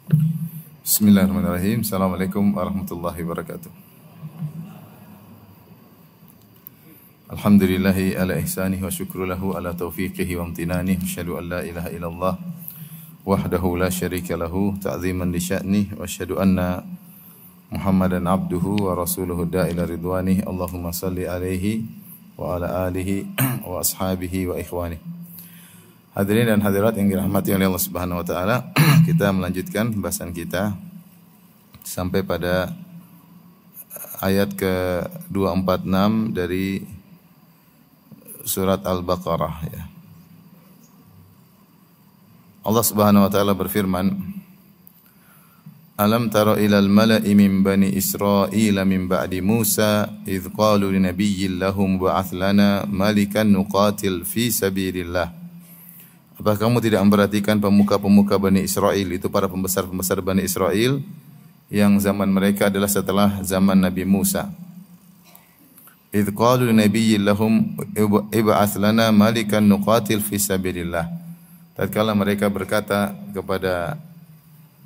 Bismillahirrahmanirrahim. Assalamualaikum warahmatullahi wabarakatuh. Alhamdulillahi ala ihsanihi wa syukru lahu ala taufiqihi wa amtinanihi. Asyhadu an la ilaha illallah wahdahu la syarika lahu ta'ziman li sya'nih wa asyhadu anna Muhammadan abduhu wa rasuluhu da'ila ridwanihi. Allahumma salli alaihi wa ala alihi wa ashabihi wa ikhwanihi. Hadirin dan hadirat yang dirahmati oleh Allah Subhanahu wa taala, kita melanjutkan pembahasan kita sampai pada ayat ke-246 dari surat Al-Baqarah ya. Allah Subhanahu wa taala berfirman, Alam tara ilal mala'i min bani Israila min ba'di Musa idh qalu li nabiyyin lahum ba'ath lana malikan nuqatil fi sabilillah. Apa kamu tidak memperhatikan pemuka-pemuka Bani Israel, itu para pembesar-pembesar Bani Israel yang zaman mereka adalah setelah zaman Nabi Musa. Idh qalu linabiyyin lahum ib'ats lana malikan nuqatil fi sabilillah. Tatkala mereka berkata kepada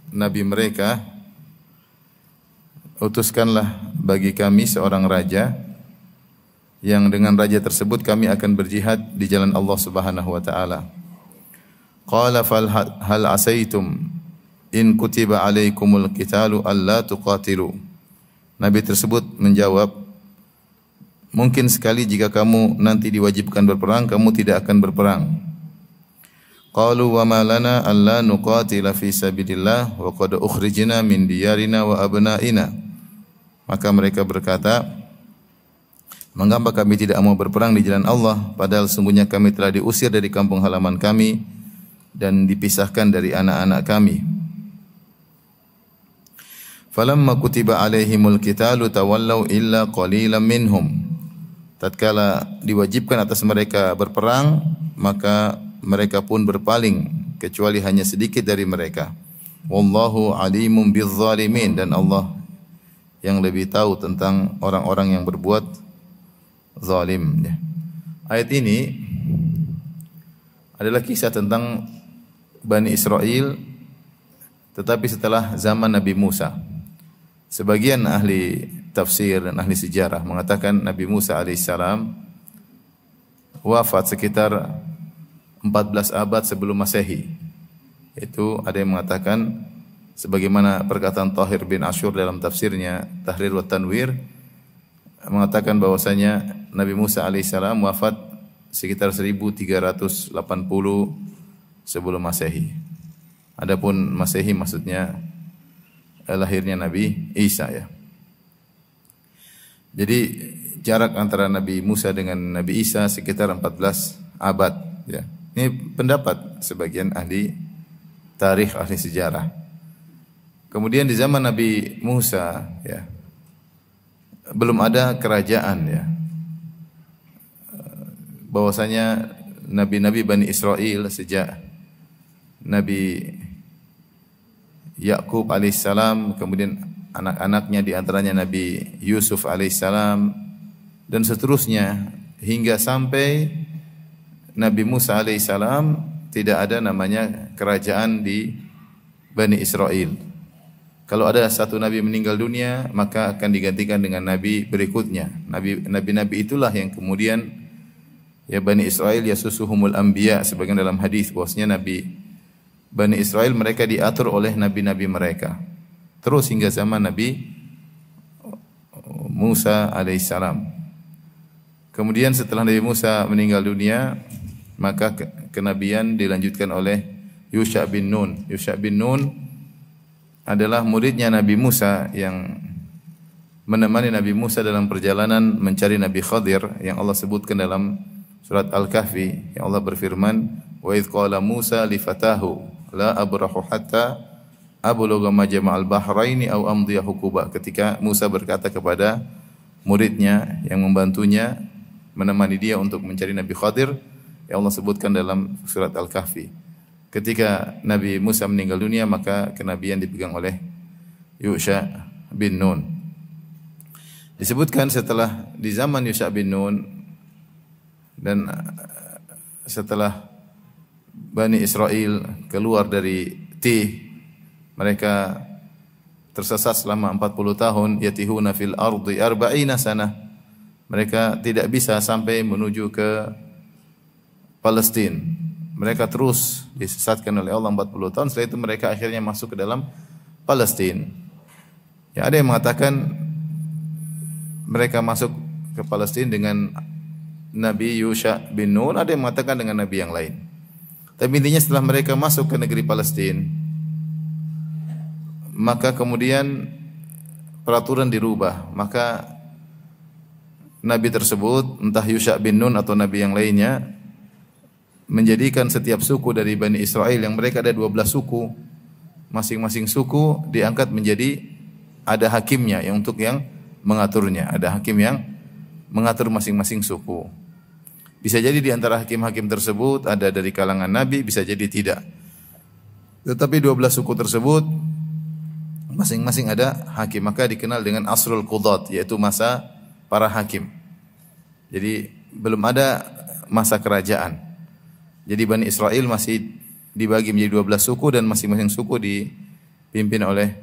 nabi mereka, utuskanlah bagi kami seorang raja yang dengan raja tersebut kami akan berjihad di jalan Allah Subhanahu wa taala. Qala fal hal asaitum in kutiba alaikumul qitalu alla tuqatilu. Nabi tersebut menjawab, mungkin sekali jika kamu nanti diwajibkan berperang, kamu tidak akan berperang. Qalu wa ma lana alla nuqatila fi sabilillah wa qad ukhrijna min diyarina wa abnaina. Maka mereka berkata, mengapa kami tidak mau berperang di jalan Allah, padahal sungguhnya kami telah diusir dari kampung halaman kami dan dipisahkan dari anak-anak kami. Falamma kutiba alaihimul qitalu tawallaw illa qalilan minhum. Tatkala diwajibkan atas mereka berperang, maka mereka pun berpaling kecuali hanya sedikit dari mereka. Wallahu alimun bizzalimin, dan Allah yang lebih tahu tentang orang-orang yang berbuat zalim. Ayat ini adalah kisah tentang Bani Israel, tetapi setelah zaman Nabi Musa. Sebagian ahli tafsir dan ahli sejarah mengatakan Nabi Musa alaihissalam wafat sekitar 14 abad sebelum Masehi. Itu ada yang mengatakan, sebagaimana perkataan Tahir bin Ashur dalam tafsirnya Tahrir wa Tanwir, mengatakan bahwasanya Nabi Musa alaihissalam wafat sekitar 1380 sebelum Masehi. Adapun Masehi maksudnya lahirnya Nabi Isa ya. Jadi jarak antara Nabi Musa dengan Nabi Isa sekitar 14 abad ya. Ini pendapat sebagian ahli tarikh, ahli sejarah. Kemudian di zaman Nabi Musa ya, belum ada kerajaan ya. Bahwasanya nabi-nabi Bani Israel sejak Nabi Yakub alaihissalam, kemudian anak-anaknya di antaranya Nabi Yusuf alaihissalam, dan seterusnya hingga sampai Nabi Musa alaihissalam, tidak ada namanya kerajaan di Bani Israel. Kalau ada satu nabi meninggal dunia, maka akan digantikan dengan nabi berikutnya. Nabi-nabi itulah yang kemudian ya Bani Israel yasusuhumul anbiya, sebagian dalam hadis bahwasanya Nabi Bani Israel mereka diatur oleh nabi-nabi mereka. Terus hingga zaman Nabi Musa alaihissalam. Kemudian setelah Nabi Musa meninggal dunia, maka kenabian dilanjutkan oleh Yusha bin Nun. Yusha bin Nun adalah muridnya Nabi Musa yang menemani Nabi Musa dalam perjalanan mencari Nabi Khadir yang Allah sebutkan dalam surat Al-Kahfi, yang Allah berfirman, wa idh qala Musa li fatahu la abrahu hatta ablugha majma'al bahraini aw amdiya hukuba. Ketika Musa berkata kepada muridnya yang membantunya menemani dia untuk mencari Nabi Khadir, yang Allah sebutkan dalam surat Al-Kahfi. Ketika Nabi Musa meninggal dunia, maka kenabian dipegang oleh Yusha bin Nun. Disebutkan setelah di zaman Yusha bin Nun dan setelah Bani Israel keluar dari Tih Mereka tersesat selama 40 tahun, yatihuna fil ardi arba'ina sanah. Mereka tidak bisa sampai menuju ke Palestina. Mereka terus disesatkan oleh Allah 40 tahun. Setelah itu mereka akhirnya masuk ke dalam Palestina. Ya, ada yang mengatakan mereka masuk ke Palestina dengan Nabi Yusha bin Nun, ada yang mengatakan dengan nabi yang lain. Tapi intinya setelah mereka masuk ke negeri Palestina, maka kemudian peraturan dirubah. Maka nabi tersebut, entah Yusha bin Nun atau nabi yang lainnya, menjadikan setiap suku dari Bani Israel, yang mereka ada 12 suku, masing-masing suku diangkat menjadi ada hakimnya yang untuk yang mengaturnya. Ada hakim yang mengatur masing-masing suku. Bisa jadi di antara hakim-hakim tersebut ada dari kalangan nabi, bisa jadi tidak. Tetapi 12 suku tersebut masing-masing ada hakim, maka dikenal dengan asrul qudat, yaitu masa para hakim. Jadi belum ada masa kerajaan. Jadi Bani Israel masih dibagi menjadi 12 suku dan masing-masing suku dipimpin oleh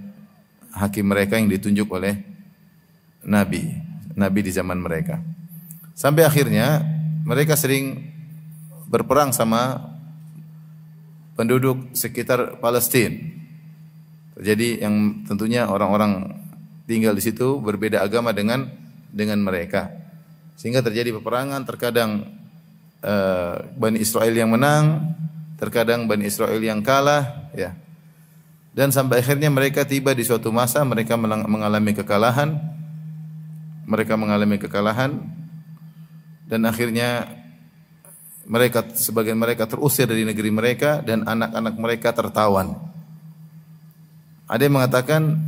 hakim mereka yang ditunjuk oleh nabi di zaman mereka. Sampai akhirnya mereka sering berperang sama penduduk sekitar Palestina. Jadi yang tentunya orang-orang tinggal di situ berbeda agama dengan mereka. Sehingga terjadi peperangan, terkadang Bani Israel yang menang, terkadang Bani Israel yang kalah, ya. Dan sampai akhirnya mereka tiba di suatu masa mereka mengalami kekalahan. Mereka mengalami kekalahan dan akhirnya sebagian mereka terusir dari negeri mereka dan anak-anak mereka tertawan. Ada yang mengatakan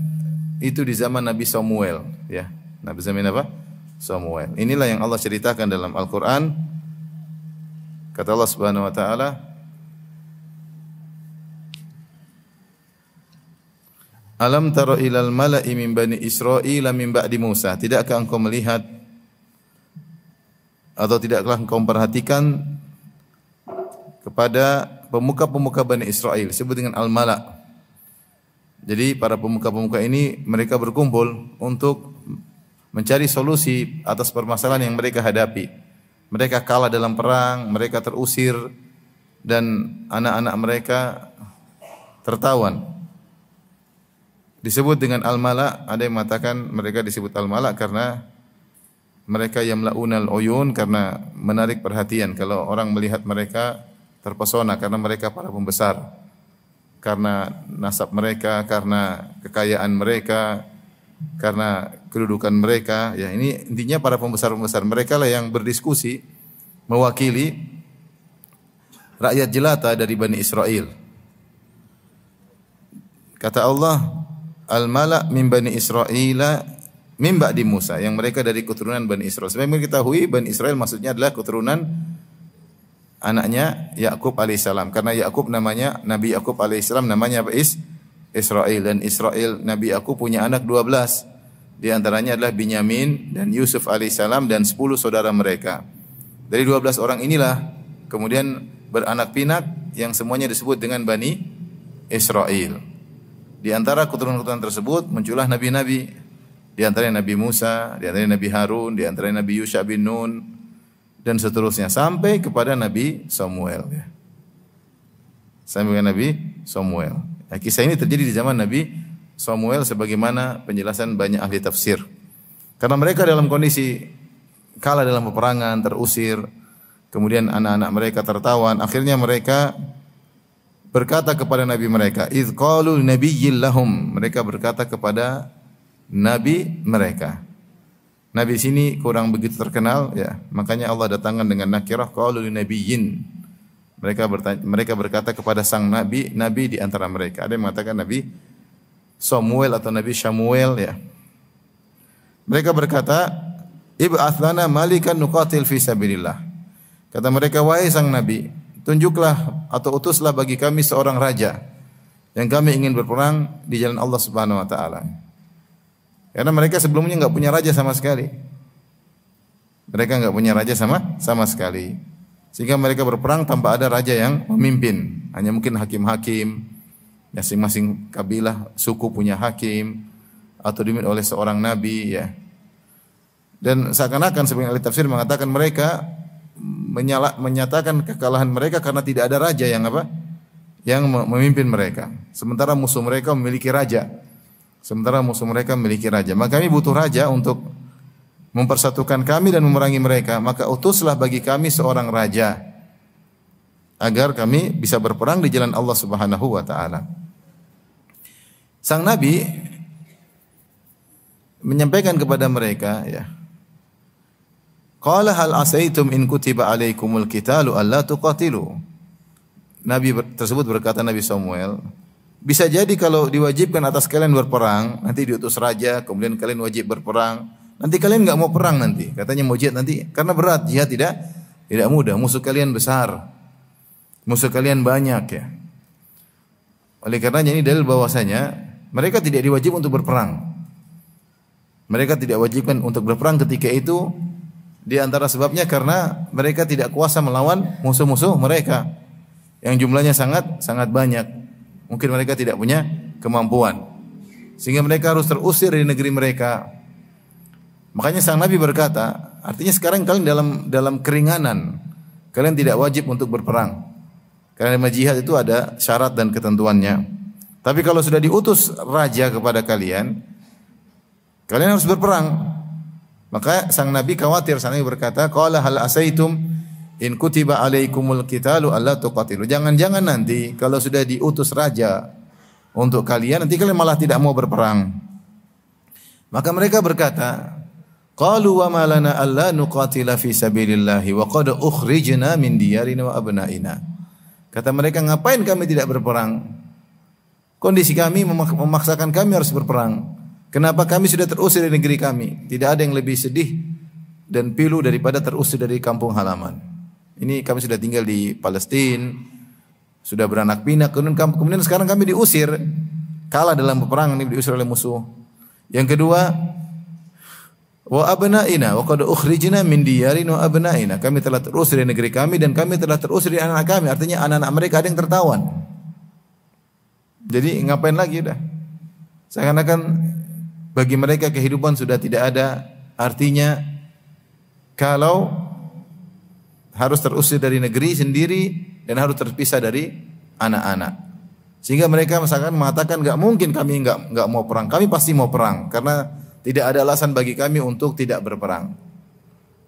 itu di zaman Nabi Samuel, ya. Nabi zaman apa? Samuel. Inilah yang Allah ceritakan dalam Al-Qur'an. Kata Allah Subhanahu wa taala, Alam tara ilal mala'i min bani Israil min ba'di Musa. Tidakkah engkau melihat atau tidaklah engkau memperhatikan kepada pemuka-pemuka Bani Israel, disebut dengan al-mala'. Jadi para pemuka-pemuka ini mereka berkumpul untuk mencari solusi atas permasalahan yang mereka hadapi. Mereka kalah dalam perang, mereka terusir dan anak-anak mereka tertawan. Disebut dengan al-mala', ada yang mengatakan mereka disebut al-mala' karena mereka yamla'unal uyun, karena menarik perhatian. Kalau orang melihat mereka terpesona karena mereka para pembesar, karena nasab mereka, karena kekayaan mereka, karena kedudukan mereka. Ya, ini intinya para pembesar-pembesar mereka lah yang berdiskusi mewakili rakyat jelata dari Bani Israel. Kata Allah, al-mala' min Bani Israila min ba'di Musa, yang mereka dari keturunan Bani Israel. Sebenarnya kita ketahui Bani Israel maksudnya adalah keturunan anaknya Yakub alaihissalam, karena Yakub namanya Nabi Yakub alaihissalam namanya apa? Israel. Dan Israel Nabi Yakub punya anak 12. Di antaranya adalah Binyamin dan Yusuf alaihissalam dan 10 saudara mereka. Dari 12 orang inilah kemudian beranak pinak yang semuanya disebut dengan Bani Israel. Di antara keturunan-keturunan tersebut muncullah nabi-nabi. Di antaranya Nabi Musa, di antaranya Nabi Harun, di antaranya Nabi Yusha bin Nun, dan seterusnya sampai kepada Nabi Samuel, ya. Sampai kepada Nabi Samuel. Nah, kisah ini terjadi di zaman Nabi Samuel sebagaimana penjelasan banyak ahli tafsir. Karena mereka dalam kondisi kalah dalam peperangan, terusir, kemudian anak-anak mereka tertawan, akhirnya mereka berkata kepada nabi mereka, "Idz qalu nabiyyin lahum." Mereka berkata kepada nabi mereka. Nabi sini kurang begitu terkenal, ya. Makanya Allah datangkan dengan nakirah, qalu nabiyyin. Mereka berkata kepada sang nabi di antara mereka. Ada yang mengatakan Nabi Samuel atau Nabi Shamuel, ya. Mereka berkata, "Ib'ats lana malikan nuqatil fi sabilillah." Kata mereka, "Wahai sang nabi, tunjuklah atau utuslah bagi kami seorang raja yang kami ingin berperang di jalan Allah Subhanahu wa taala." Karena mereka sebelumnya enggak punya raja sama sekali. Mereka enggak punya raja sama sekali. Sehingga mereka berperang tanpa ada raja yang memimpin. Hanya mungkin hakim-hakim Masing-masing kabilah, suku punya hakim atau dipimpin oleh seorang nabi ya. Dan seakan-akan sebagian ahli tafsir mengatakan mereka menyatakan kekalahan mereka karena tidak ada raja yang apa? Yang memimpin mereka. Sementara musuh mereka memiliki raja. Maka kami butuh raja untuk mempersatukan kami dan memerangi mereka. Maka utuslah bagi kami seorang raja agar kami bisa berperang di jalan Allah Subhanahu wa taala. Sang nabi menyampaikan kepada mereka ya. Qala hal asaitum in kutiba alaikumul qitalu alla tuqatilu. Nabi tersebut berkata, Nabi Samuel, bisa jadi kalau diwajibkan atas kalian berperang, nanti diutus raja, kemudian kalian wajib berperang, nanti kalian enggak mau perang nanti. Katanya mau jihad nanti karena berat, jihad tidak mudah, musuh kalian besar. Musuh kalian banyak ya. Oleh karenanya ini dalil bahwasanya mereka tidak diwajibkan untuk berperang. Mereka tidak wajibkan untuk berperang ketika itu. Di antara sebabnya karena mereka tidak kuasa melawan musuh-musuh mereka yang jumlahnya sangat banyak. Mungkin mereka tidak punya kemampuan sehingga mereka harus terusir dari negeri mereka. Makanya sang Nabi berkata, artinya sekarang kalian dalam keringanan. Kalian tidak wajib untuk berperang. Karena jihad itu ada syarat dan ketentuannya. Tapi kalau sudah diutus raja kepada kalian, kalian harus berperang. Maka sang Nabi khawatir, sang Nabi berkata, qala hal asaitum in kutiba alaikumul qitalu alla tuqatilu. Jangan-jangan nanti kalau sudah diutus raja untuk kalian, nanti kalian malah tidak mau berperang. Maka mereka berkata, qalu wa ma lana alla nuqatila fi sabilillah wa qad ukhrijna min diyarina wa abnaina. Kata mereka, ngapain kami tidak berperang? Kondisi kami memaksakan kami harus berperang. Kenapa kami sudah terusir dari negeri kami? Tidak ada yang lebih sedih dan pilu daripada terusir dari kampung halaman. Ini kami sudah tinggal di Palestina, sudah beranak pinak, kemudian sekarang kami diusir, kalah dalam peperangan, ini diusir oleh musuh. Yang kedua, wa abnaina wa qad ukhrijna min diyarina wa abnaina. Kami telah terusir dari negeri kami dan kami telah terusir dari anak-anak kami. Artinya anak-anak mereka ada yang tertawan. Jadi ngapain lagi udah? Seakan-akan bagi mereka kehidupan sudah tidak ada artinya kalau harus terusir dari negeri sendiri dan harus terpisah dari anak-anak. Sehingga mereka misalkan mengatakan enggak mungkin kami enggak mau perang. Kami pasti mau perang karena tidak ada alasan bagi kami untuk tidak berperang.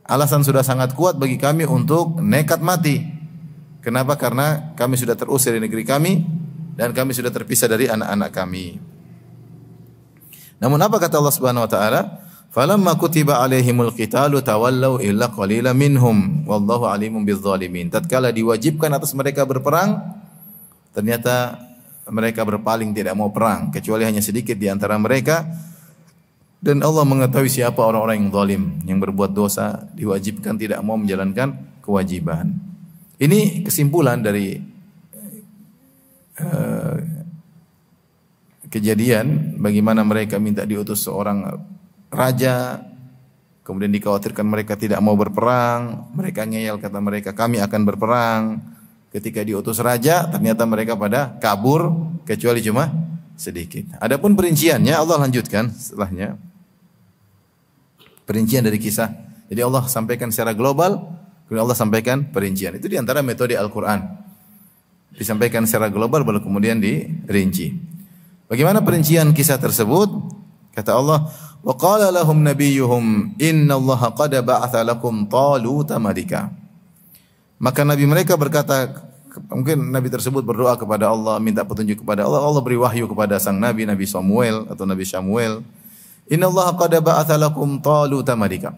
Alasan sudah sangat kuat bagi kami untuk nekat mati. Kenapa? Karena kami sudah terusir dari negeri kami dan kami sudah terpisah dari anak-anak kami. Namun apa kata Allah Subhanahu wa taala? Falamma kutiba alaihimul qitalu tawallaw illa qalilan minhum wallahu alimun bizzalimin. Tatkala diwajibkan atas mereka berperang, ternyata mereka berpaling tidak mau perang kecuali hanya sedikit di antara mereka. Dan Allah mengetahui siapa orang-orang yang zalim, yang berbuat dosa, diwajibkan tidak mau menjalankan kewajiban. Ini kesimpulan dari kejadian bagaimana mereka minta diutus seorang raja, kemudian dikhawatirkan mereka tidak mau berperang, mereka ngeyel, kata mereka kami akan berperang. Ketika diutus raja ternyata mereka pada kabur kecuali cuma sedikit. Adapun perinciannya Allah lanjutkan setelahnya. Perincian dari kisah. Jadi Allah sampaikan secara global, kemudian Allah sampaikan perincian. Itu diantara metode Al-Quran. Disampaikan secara global baru kemudian dirinci. Bagaimana perincian kisah tersebut? Kata Allah, wa qala lahum nabiyyuhum innallaha qad ba'atha lakum taluta malika. Maka nabi mereka berkata, mungkin nabi tersebut berdoa kepada Allah, minta petunjuk kepada Allah. Allah beri wahyu kepada sang nabi, Nabi Samuel atau Nabi Samuel. Innallaha qad ba'atha lakum taluta malika.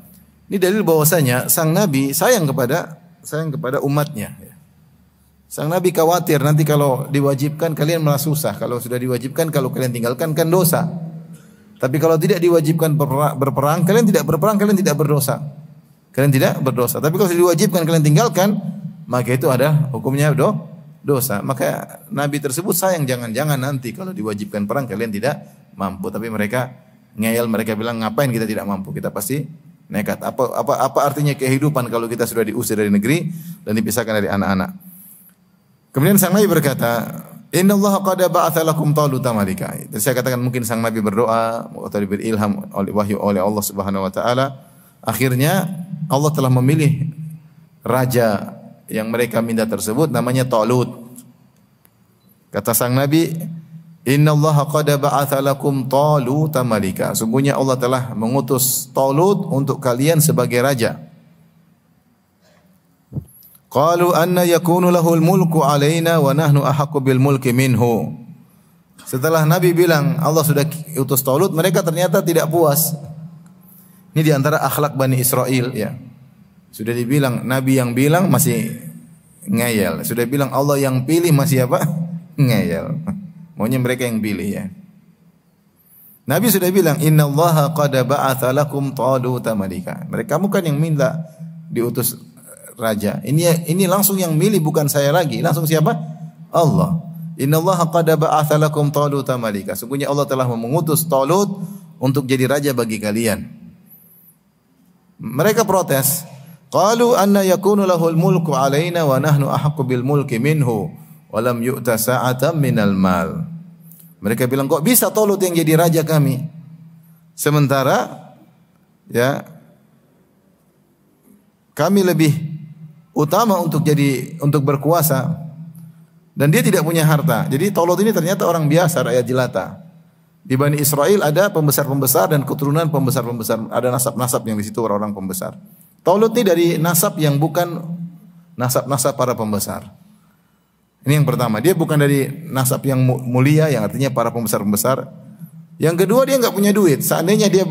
Ini dalil bahwasanya sang nabi sayang kepada umatnya. Sang Nabi khawatir nanti kalau diwajibkan kalian malah susah. Kalau sudah diwajibkan, kalau kalian tinggalkan kan dosa. Tapi kalau tidak diwajibkan berperang, kalian tidak berperang, kalian tidak berdosa. Kalian tidak berdosa. Tapi kalau sudah diwajibkan kalian tinggalkan, maka itu ada hukumnya dosa. Maka Nabi tersebut sayang jangan-jangan nanti kalau diwajibkan perang kalian tidak mampu. Tapi mereka ngeyel, mereka bilang ngapain kita tidak mampu? Kita pasti nekat. Apa artinya kehidupan kalau kita sudah diusir dari negeri dan dipisahkan dari anak-anak? Kemudian sang Nabi berkata, Innallaha qad ba'atha lakum Taluta malika. Dan saya katakan mungkin sang nabi berdoa atau diberi ilham oleh wahyu oleh Allah Subhanahu wa taala. Akhirnya Allah telah memilih raja yang mereka minta tersebut namanya Talut. Kata sang nabi, Innallaha qad ba'atha lakum Taluta malika. Sungguhnya Allah telah mengutus Talut untuk kalian sebagai raja. Qalu anna yakunu lahul mulku alaina wa nahnu ahaqqu bil mulki minhu. Setelah Nabi bilang Allah sudah utus Talut, mereka ternyata tidak puas. Ini di antara akhlak Bani Israel ya. Sudah dibilang Nabi yang bilang masih ngeyel. Sudah bilang Allah yang pilih masih apa? Ngeyel. Maunya mereka yang pilih ya. Nabi sudah bilang innallaha qad ba'atha lakum Taluta malika. Mereka kamu kan yang minta diutus raja. Ini langsung yang milih bukan saya lagi. Langsung siapa? Allah. Innallaha qad ba'atha lakum Taluta malika. Sungguhnya Allah telah mengutus Talut untuk jadi raja bagi kalian. Mereka protes. Qalu anna yakunu lahul mulku alaina wa nahnu ahaqqu bil mulki minhu wa lam yu'ta sa'atan minal mal. Mereka bilang kok bisa Talut yang jadi raja kami? Sementara ya kami lebih utama untuk berkuasa dan dia tidak punya harta. Jadi Talut ini ternyata orang biasa, rakyat jelata. Di Bani Israel ada pembesar-pembesar dan keturunan pembesar-pembesar, ada nasab-nasab yang di situ orang-orang pembesar. Talut ini dari nasab yang bukan nasab-nasab para pembesar. Ini yang pertama, dia bukan dari nasab yang mulia yang artinya para pembesar-pembesar. Yang kedua dia enggak punya duit. Seandainya dia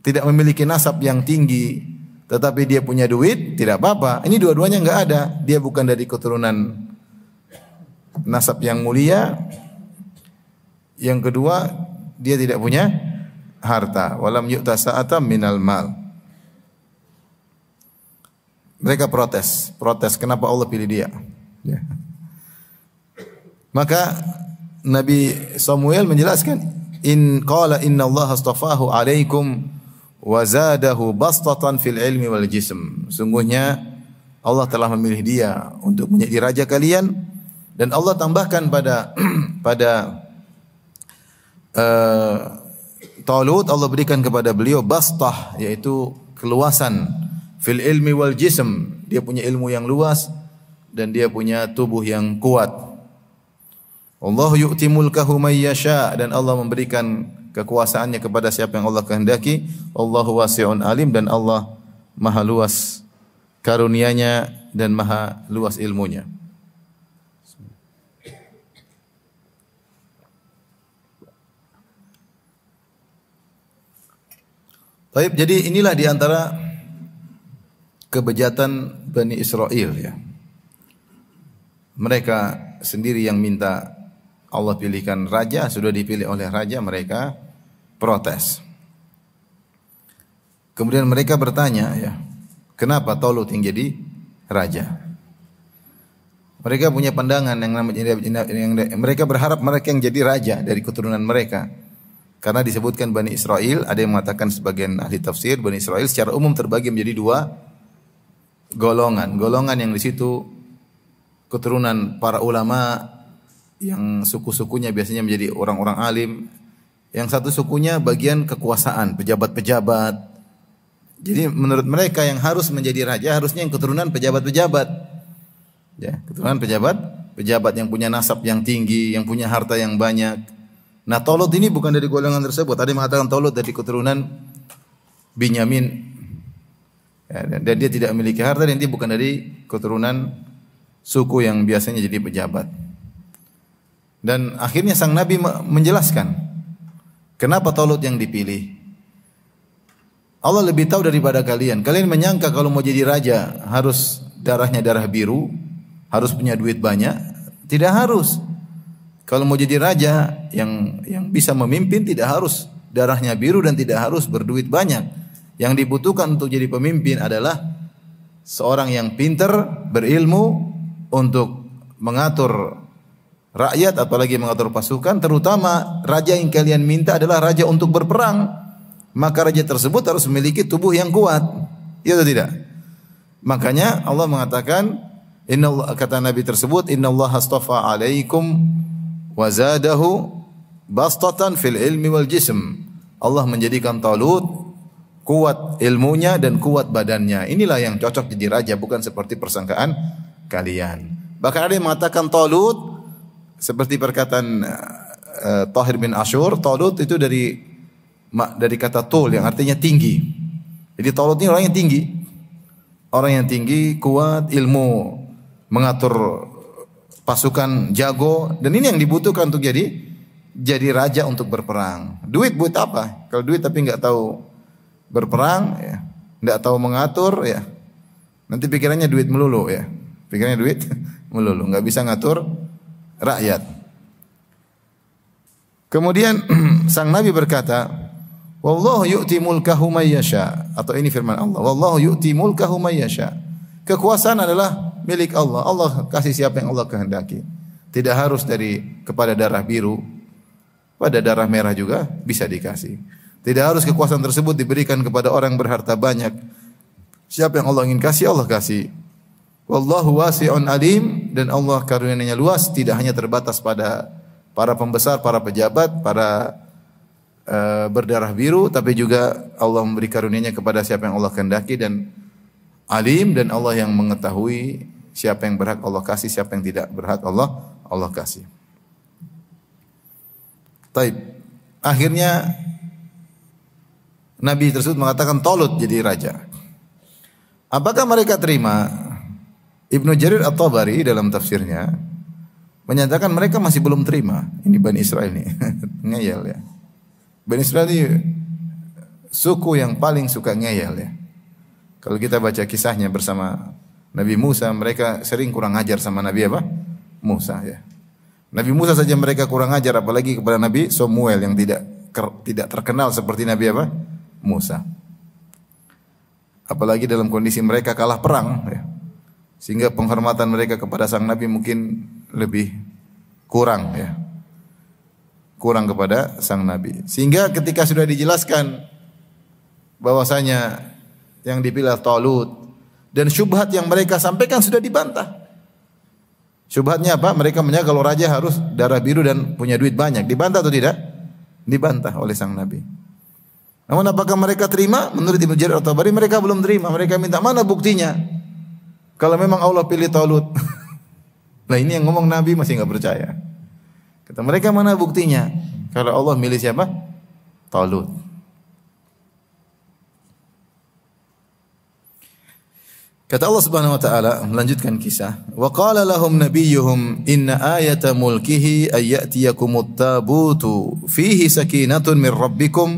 tidak memiliki nasab yang tinggi tetapi dia punya duit, tidak apa-apa. Ini dua-duanya enggak ada. Dia bukan dari keturunan nasab yang mulia. Yang kedua, dia tidak punya harta. Walam yu'ta sa'atan minal mal. Mereka protes kenapa Allah pilih dia. Ya. Maka Nabi Samuel menjelaskan, qala innallaha astafahu 'alaikum wa zadahu bastatan fil ilmi wal jism. Sungguhnya Allah telah memilih dia untuk menjadi raja kalian dan Allah tambahkan pada Talut, Allah berikan kepada beliau bastah, yaitu keluasan fil ilmi wal jism. Dia punya ilmu yang luas dan dia punya tubuh yang kuat. Allah yu'ti mulkahu may yasha, dan Allah memberikan kekuasaannya kepada siapa yang Allah kehendaki. Allahu wasi'un alim, dan Allah maha luas karunia-Nya dan maha luas ilmunya. Baik, jadi inilah di antara kebejatan Bani Israel ya. Mereka sendiri yang minta Allah pilihkan raja, sudah dipilih oleh raja, mereka protes. Kemudian mereka bertanya ya, kenapa Talut yang jadi raja? Mereka punya pandangan yang mereka berharap mereka yang jadi raja dari keturunan mereka. Karena disebutkan Bani Israel, ada yang mengatakan sebagian ahli tafsir, Bani Israel secara umum terbagi menjadi dua golongan. Golongan yang di situ keturunan para ulama yang suku-sukunya biasanya menjadi orang-orang alim. Yang satu sukunya bagian kekuasaan, pejabat-pejabat. Jadi menurut mereka yang harus menjadi raja harusnya yang keturunan pejabat-pejabat. Ya, keturunan pejabat yang punya nasab yang tinggi, yang punya harta yang banyak. Nah, Talut ini bukan dari golongan tersebut. Ada yang mengatakan Talut dari keturunan Binyamin. Ya, dan dia tidak memiliki harta dan dia bukan dari keturunan suku yang biasanya jadi pejabat. Dan akhirnya sang Nabi menjelaskan kenapa Talut yang dipilih. Allah lebih tahu daripada kalian. Kalian menyangka kalau mau jadi raja harus darahnya darah biru, harus punya duit banyak. Tidak harus. Kalau mau jadi raja yang bisa memimpin tidak harus darahnya biru dan tidak harus berduit banyak. Yang dibutuhkan untuk jadi pemimpin adalah seorang yang pintar, berilmu untuk mengatur rakyat, apalagi mengatur pasukan. Terutama raja yang kalian minta adalah raja untuk berperang. Maka raja tersebut harus memiliki tubuh yang kuat. Ya atau tidak? Makanya Allah mengatakan Inna Allah, kata Nabi tersebut, Inna Allah astafa alaikum wa zadahu bastatan fil ilmi wal jism. Allah menjadikan Talut kuat ilmunya dan kuat badannya. Inilah yang cocok jadi raja, bukan seperti persangkaan kalian. Bahkan ada yang mengatakan Talut seperti perkataan Tahir bin Ashur, Talut itu dari kata tul yang artinya tinggi. Jadi Talut ini orang yang tinggi. Orang yang tinggi, kuat, ilmu, mengatur pasukan, jago, dan ini yang dibutuhkan untuk jadi raja untuk berperang. Duit buat apa? Kalau duit tapi nggak tahu berperang, ya, nggak tahu mengatur, ya, nanti pikirannya duit melulu, ya, pikirannya duit melulu, nggak bisa ngatur rakyat. Kemudian sang Nabi berkata, Wallahu yu'ti mulkahu may yasha, atau ini firman Allah, Wallahu yu'ti mulkahu may yasha. Kekuasaan adalah milik Allah. Allah kasih siapa yang Allah kehendaki. Tidak harus kepada darah biru, pada darah merah juga bisa dikasih. Tidak harus kekuasaan tersebut diberikan kepada orang berharta banyak. Siapa yang Allah ingin kasih, Allah kasih. Wallahu wasi'un alim, dan Allah karunia-Nya luas, tidak hanya terbatas pada para pembesar, para pejabat, para berdarah biru, tapi juga Allah memberi karunia-Nya kepada siapa yang Allah kehendaki, dan alim, dan Allah yang mengetahui siapa yang berhak Allah kasih, siapa yang tidak berhak Allah kasih. Taib. Akhirnya Nabi tersebut mengatakan Talut jadi raja. Apakah mereka terima? Ibnu Jarir At-Tabari dalam tafsirnya menyatakan mereka masih belum terima. Ini Bani Israel nih. Ngeyel, ya. Bani Israel ini suku yang paling suka ngeyel, ya. Kalau kita baca kisahnya bersama Nabi Musa, mereka sering kurang ajar sama Nabi apa? Musa, ya. Nabi Musa saja mereka kurang ajar, apalagi kepada Nabi Samuel yang tidak terkenal seperti Nabi apa? Musa. Apalagi dalam kondisi mereka kalah perang, ya. Sehingga penghormatan mereka kepada sang Nabi mungkin lebih kurang, ya. Kurang kepada sang Nabi. Sehingga ketika sudah dijelaskan bahwasanya yang dipilih Talut dan syubhat yang mereka sampaikan sudah dibantah. Syubhatnya apa? Mereka menyangka kalau raja harus darah biru dan punya duit banyak. Dibantah atau tidak? Dibantah oleh sang Nabi. Namun apakah mereka terima? Menurut Ibnu Jarir At-Tabari mereka belum terima. Mereka minta mana buktinya? Kalau memang Allah pilih Talut. Nah ini yang ngomong Nabi masih enggak percaya. Kata mereka mana buktinya? Kalau Allah milih siapa? Talut. Kata Allah Subhanahu wa taala melanjutkan kisah, wa qala lahum nabiyyuhum inna ayata mulkihi ay ya'tiyakumut tabutu fihi sakinatun min rabbikum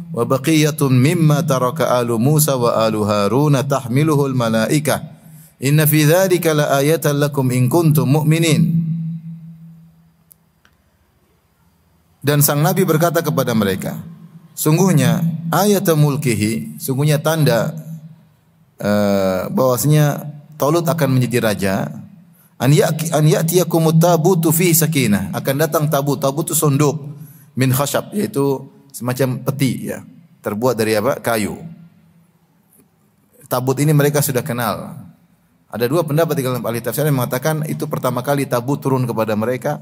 wa baqiyatun mimma taraka alu Musa wa alu Harun tahmiluhul malaikah inna fi dzalika la ayatan lakum in kuntum mu'minin. Dan sang Nabi berkata kepada mereka, sungguhnya ayat mulkihi, sungguhnya tanda bahwasanya Talut akan menjadi raja. An ya'tiyakumut tabutu fihi sakinah, akan datang tabut itu sonduk min khashab, yaitu semacam peti, ya, terbuat dari apa? Kayu. Tabut ini mereka sudah kenal. Ada dua pendapat di dalam ahli tafsir yang mengatakan itu pertama kali tabut turun kepada mereka.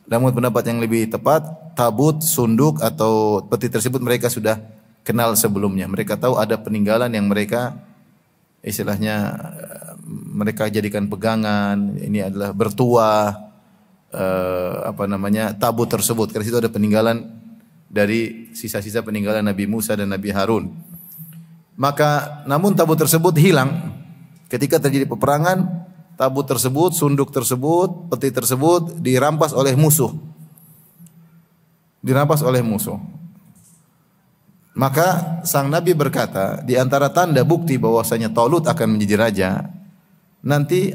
Namun pendapat yang lebih tepat, tabut, sunduk atau peti tersebut mereka sudah kenal sebelumnya. Mereka tahu ada peninggalan yang mereka istilahnya mereka jadikan pegangan. Ini adalah bertuah tabut tersebut. Karena situ ada peninggalan dari sisa-sisa peninggalan Nabi Musa dan Nabi Harun. Maka namun tabut tersebut hilang ketika terjadi peperangan. Tabut tersebut, sunduk tersebut, peti tersebut dirampas oleh musuh. Dirampas oleh musuh. Maka sang Nabi berkata, di antara tanda bukti bahwasanya Talut akan menjadi raja, nanti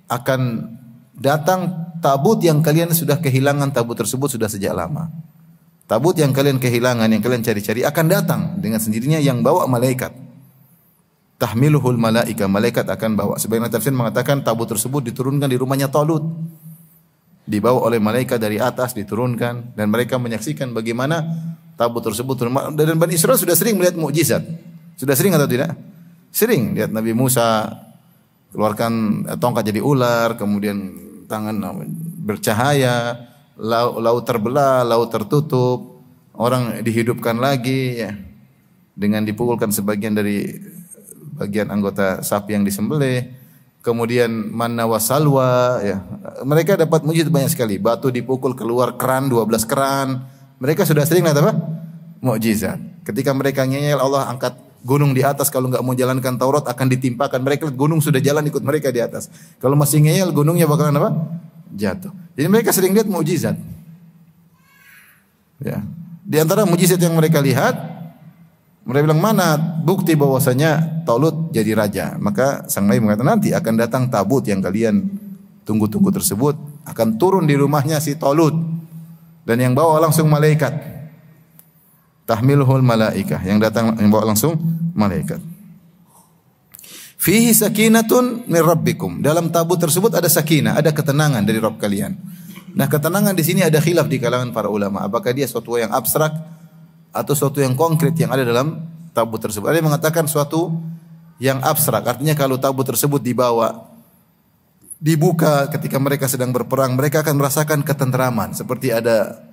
akan datang tabut yang kalian sudah kehilangan, tabut tersebut sudah sejak lama. Tabut yang kalian kehilangan, yang kalian cari-cari akan datang dengan sendirinya yang bawa malaikat. Tahmiluhul malaika, malaikat akan bawa. Sebagian tafsir mengatakan tabut tersebut diturunkan di rumahnya Talut. Dibawa oleh malaikat dari atas, diturunkan, dan mereka menyaksikan bagaimana tabut tersebut turun. Dan Bani Israel sudah sering melihat mukjizat. Sudah sering atau tidak? Sering lihat Nabi Musa keluarkan tongkat jadi ular, kemudian tangan bercahaya, laut terbelah, laut tertutup, orang dihidupkan lagi ya, dengan dipukulkan sebagian dari bagian anggota sapi yang disembelih. Kemudian manna wa salwa ya. Mereka dapat mujizat banyak sekali. Batu dipukul keluar keran 12 keran. Mereka sudah sering lihat apa? Mukjizat. Ketika mereka ngeyel, Allah angkat gunung di atas, kalau enggak mau jalankan Taurat akan ditimpakan. Mereka lihat gunung sudah jalan ikut mereka di atas. Kalau masih ngeyel, gunungnya bakalan apa? Jatuh. Jadi mereka sering lihat mukjizat. Ya. Di antara mukjizat yang mereka lihat, mereka bilang, mana bukti bahwasanya Talut jadi raja? Maka sang nabi mengatakan, nanti akan datang tabut yang kalian tunggu-tunggu tersebut, akan turun di rumahnya si Talut, dan yang bawa langsung malaikat. Tahmiluhul malaikah, yang datang yang bawa langsung malaikat. Fihi sakinatun min rabbikum. Dalam tabut tersebut ada sakinah, ada ketenangan dari Rabb kalian. Nah, ketenangan di sini ada khilaf di kalangan para ulama. Apakah dia suatu yang abstrak atau suatu yang konkret yang ada dalam tabut tersebut? Ada yang mengatakan suatu yang abstrak. Artinya kalau tabut tersebut dibuka ketika mereka sedang berperang, mereka akan merasakan ketenteraman, seperti ada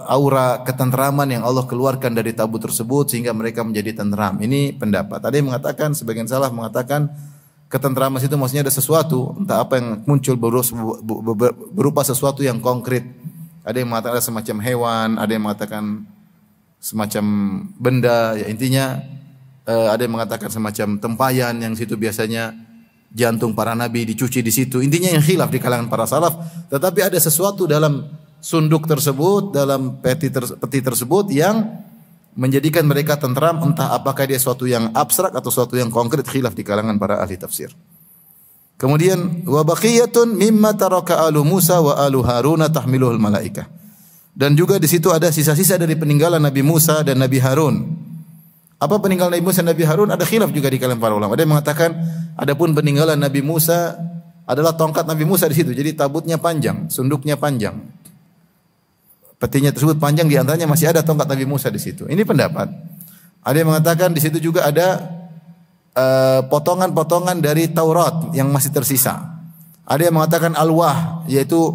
aura ketenteraman yang Allah keluarkan dari tabut tersebut sehingga mereka menjadi tenteram. Ini pendapat. Ada yang mengatakan, sebagian salah mengatakan ketenteraman itu maksudnya ada sesuatu, entah apa yang muncul berupa sesuatu yang konkret. Ada yang mengatakan ada semacam hewan, ada yang mengatakan semacam benda, ya intinya ada yang mengatakan semacam tempayan yang situ biasanya jantung para nabi dicuci di situ. Intinya yang khilaf di kalangan para salaf, tetapi ada sesuatu dalam sunduk tersebut, dalam peti tersebut yang menjadikan mereka tentram, entah apakah dia suatu yang abstrak atau suatu yang konkret, khilaf di kalangan para ahli tafsir. Kemudian wa baqiyatun mimma taraka alu Musa wa alu Harun tahmiluhul malaikah. Dan juga di situ ada sisa-sisa dari peninggalan Nabi Musa dan Nabi Harun. Apa peninggalan Nabi Musa dan Nabi Harun? Ada khilaf juga di kalangan para ulama. Ada yang mengatakan adapun peninggalan Nabi Musa adalah tongkat Nabi Musa di situ. Jadi tabutnya panjang, sunduknya panjang. Petinya tersebut panjang, di antaranya masih ada tongkat Nabi Musa di situ. Ini pendapat. Ada yang mengatakan di situ juga ada potongan-potongan dari Taurat yang masih tersisa. Ada yang mengatakan alwah, yaitu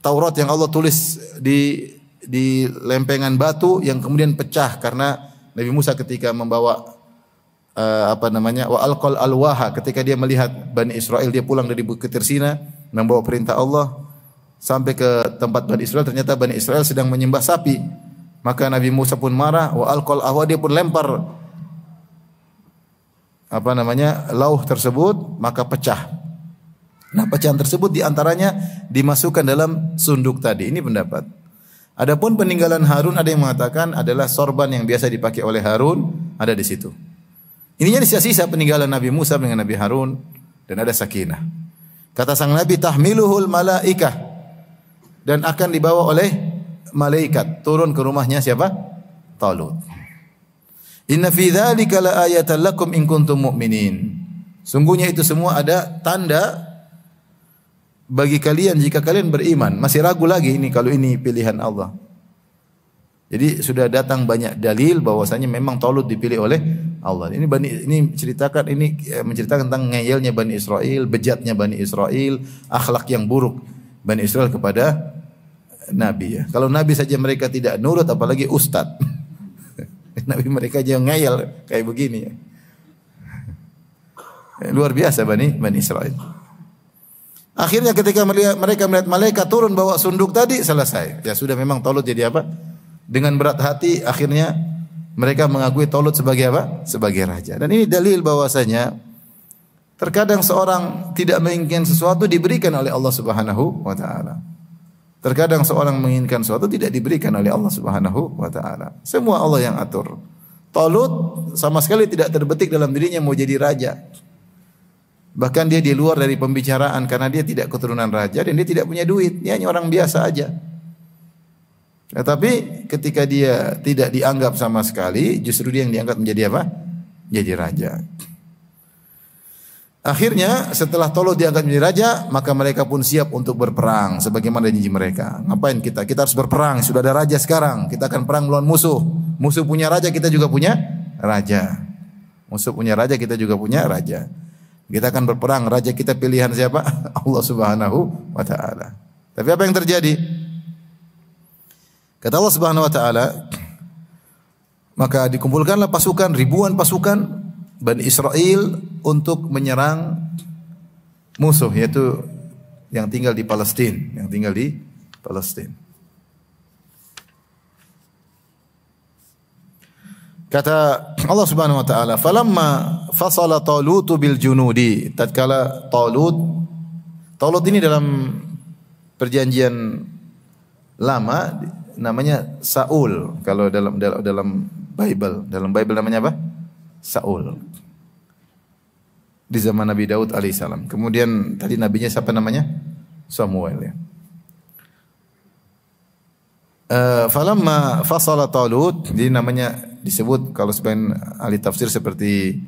Taurat yang Allah tulis di lempengan batu yang kemudian pecah karena Nabi Musa ketika membawa wa alqal alwaha, ketika dia melihat Bani Israel, dia pulang dari Bukit Tirsina membawa perintah Allah sampai ke tempat Bani Israel, ternyata Bani Israel sedang menyembah sapi. Maka Nabi Musa pun marah, wa alqal ahwa, dia pun lempar lauh tersebut, maka pecah. Nah, pecahan tersebut diantaranya dimasukkan dalam sunduk tadi. Ini pendapat. Adapun peninggalan Harun, ada yang mengatakan adalah sorban yang biasa dipakai oleh Harun, ada di situ. Ininya sisa-sisa peninggalan Nabi Musa dengan Nabi Harun, dan ada sakinah. Kata sang Nabi, tahmiluhul malaikah, dan akan dibawa oleh malaikat turun ke rumahnya siapa? Talut. Inna fi dzalika laayatan lakum in kuntum mu'minin. Sungguhnya itu semua ada tanda bagi kalian jika kalian beriman. Masih ragu lagi ini kalau ini pilihan Allah. Jadi sudah datang banyak dalil bahwasanya memang Talut dipilih oleh Allah. Ini menceritakan tentang ngeyelnya Bani Israel, bejatnya Bani Israel, akhlak yang buruk Bani Israel kepada Nabi ya. Kalau Nabi saja mereka tidak nurut, apalagi ustadz. Nabi mereka aja ngeyel kayak begini ya. Luar biasa Bani Israel. Akhirnya ketika mereka melihat malaikat turun bawa sunduk tadi, selesai. Ya sudah, memang Talut jadi apa? Dengan berat hati akhirnya mereka mengakui Talut sebagai apa? Sebagai raja. Dan ini dalil bahwasanya terkadang seorang tidak menginginkan sesuatu diberikan oleh Allah Subhanahu wa taala. Terkadang seorang menginginkan sesuatu tidak diberikan oleh Allah Subhanahu wa taala. Semua Allah yang atur. Talut sama sekali tidak terbetik dalam dirinya mau jadi raja. Bahkan dia di luar dari pembicaraan karena dia tidak keturunan raja dan dia tidak punya duit. Dia hanya orang biasa aja. Tetapi ketika dia tidak dianggap sama sekali, justru dia yang diangkat menjadi apa? Jadi raja. Akhirnya setelah Talut diangkat menjadi raja, maka mereka pun siap untuk berperang sebagaimana janji mereka. Ngapain kita? Kita harus berperang. Sudah ada raja sekarang. Kita akan perang melawan musuh. Musuh punya raja, kita juga punya raja. Musuh punya raja, kita juga punya raja. Kita akan berperang, raja kita pilihan siapa? Allah Subhanahu wa taala. Tapi apa yang terjadi? Kata Allah Subhanahu wa taala, maka dikumpulkanlah pasukan, ribuan pasukan Bani Israel untuk menyerang musuh, yaitu yang tinggal di Palestina, Kata Allah Subhanahu wa taala, "Falamma fasala Talut bil junudi." Tatkala Talut ini dalam perjanjian lama namanya Saul. Kalau dalam Bible namanya apa? Saul. Di zaman Nabi Daud alaihissalam. Kemudian tadi nabinya siapa namanya? Samuel ya. Falamma fasala Talut, jadi namanya disebut kalau sebagian ahli tafsir seperti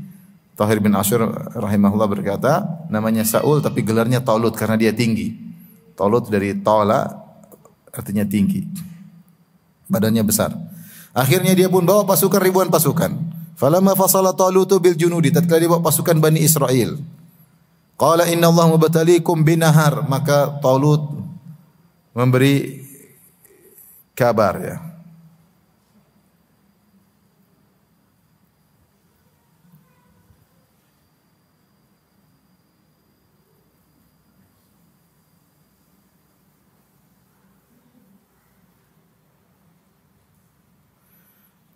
Tahir bin Ashur rahimahullah berkata, namanya Saul tapi gelarnya Talut karena dia tinggi. Talut dari Tala artinya tinggi. Badannya besar. Akhirnya dia pun bawa pasukan, ribuan pasukan. Falamma fasala Talutu bil junudi, tatkala dia bawa pasukan Bani Israel. Qala inna Allah mubtaliikum binahar, maka Talut memberi kabar ya.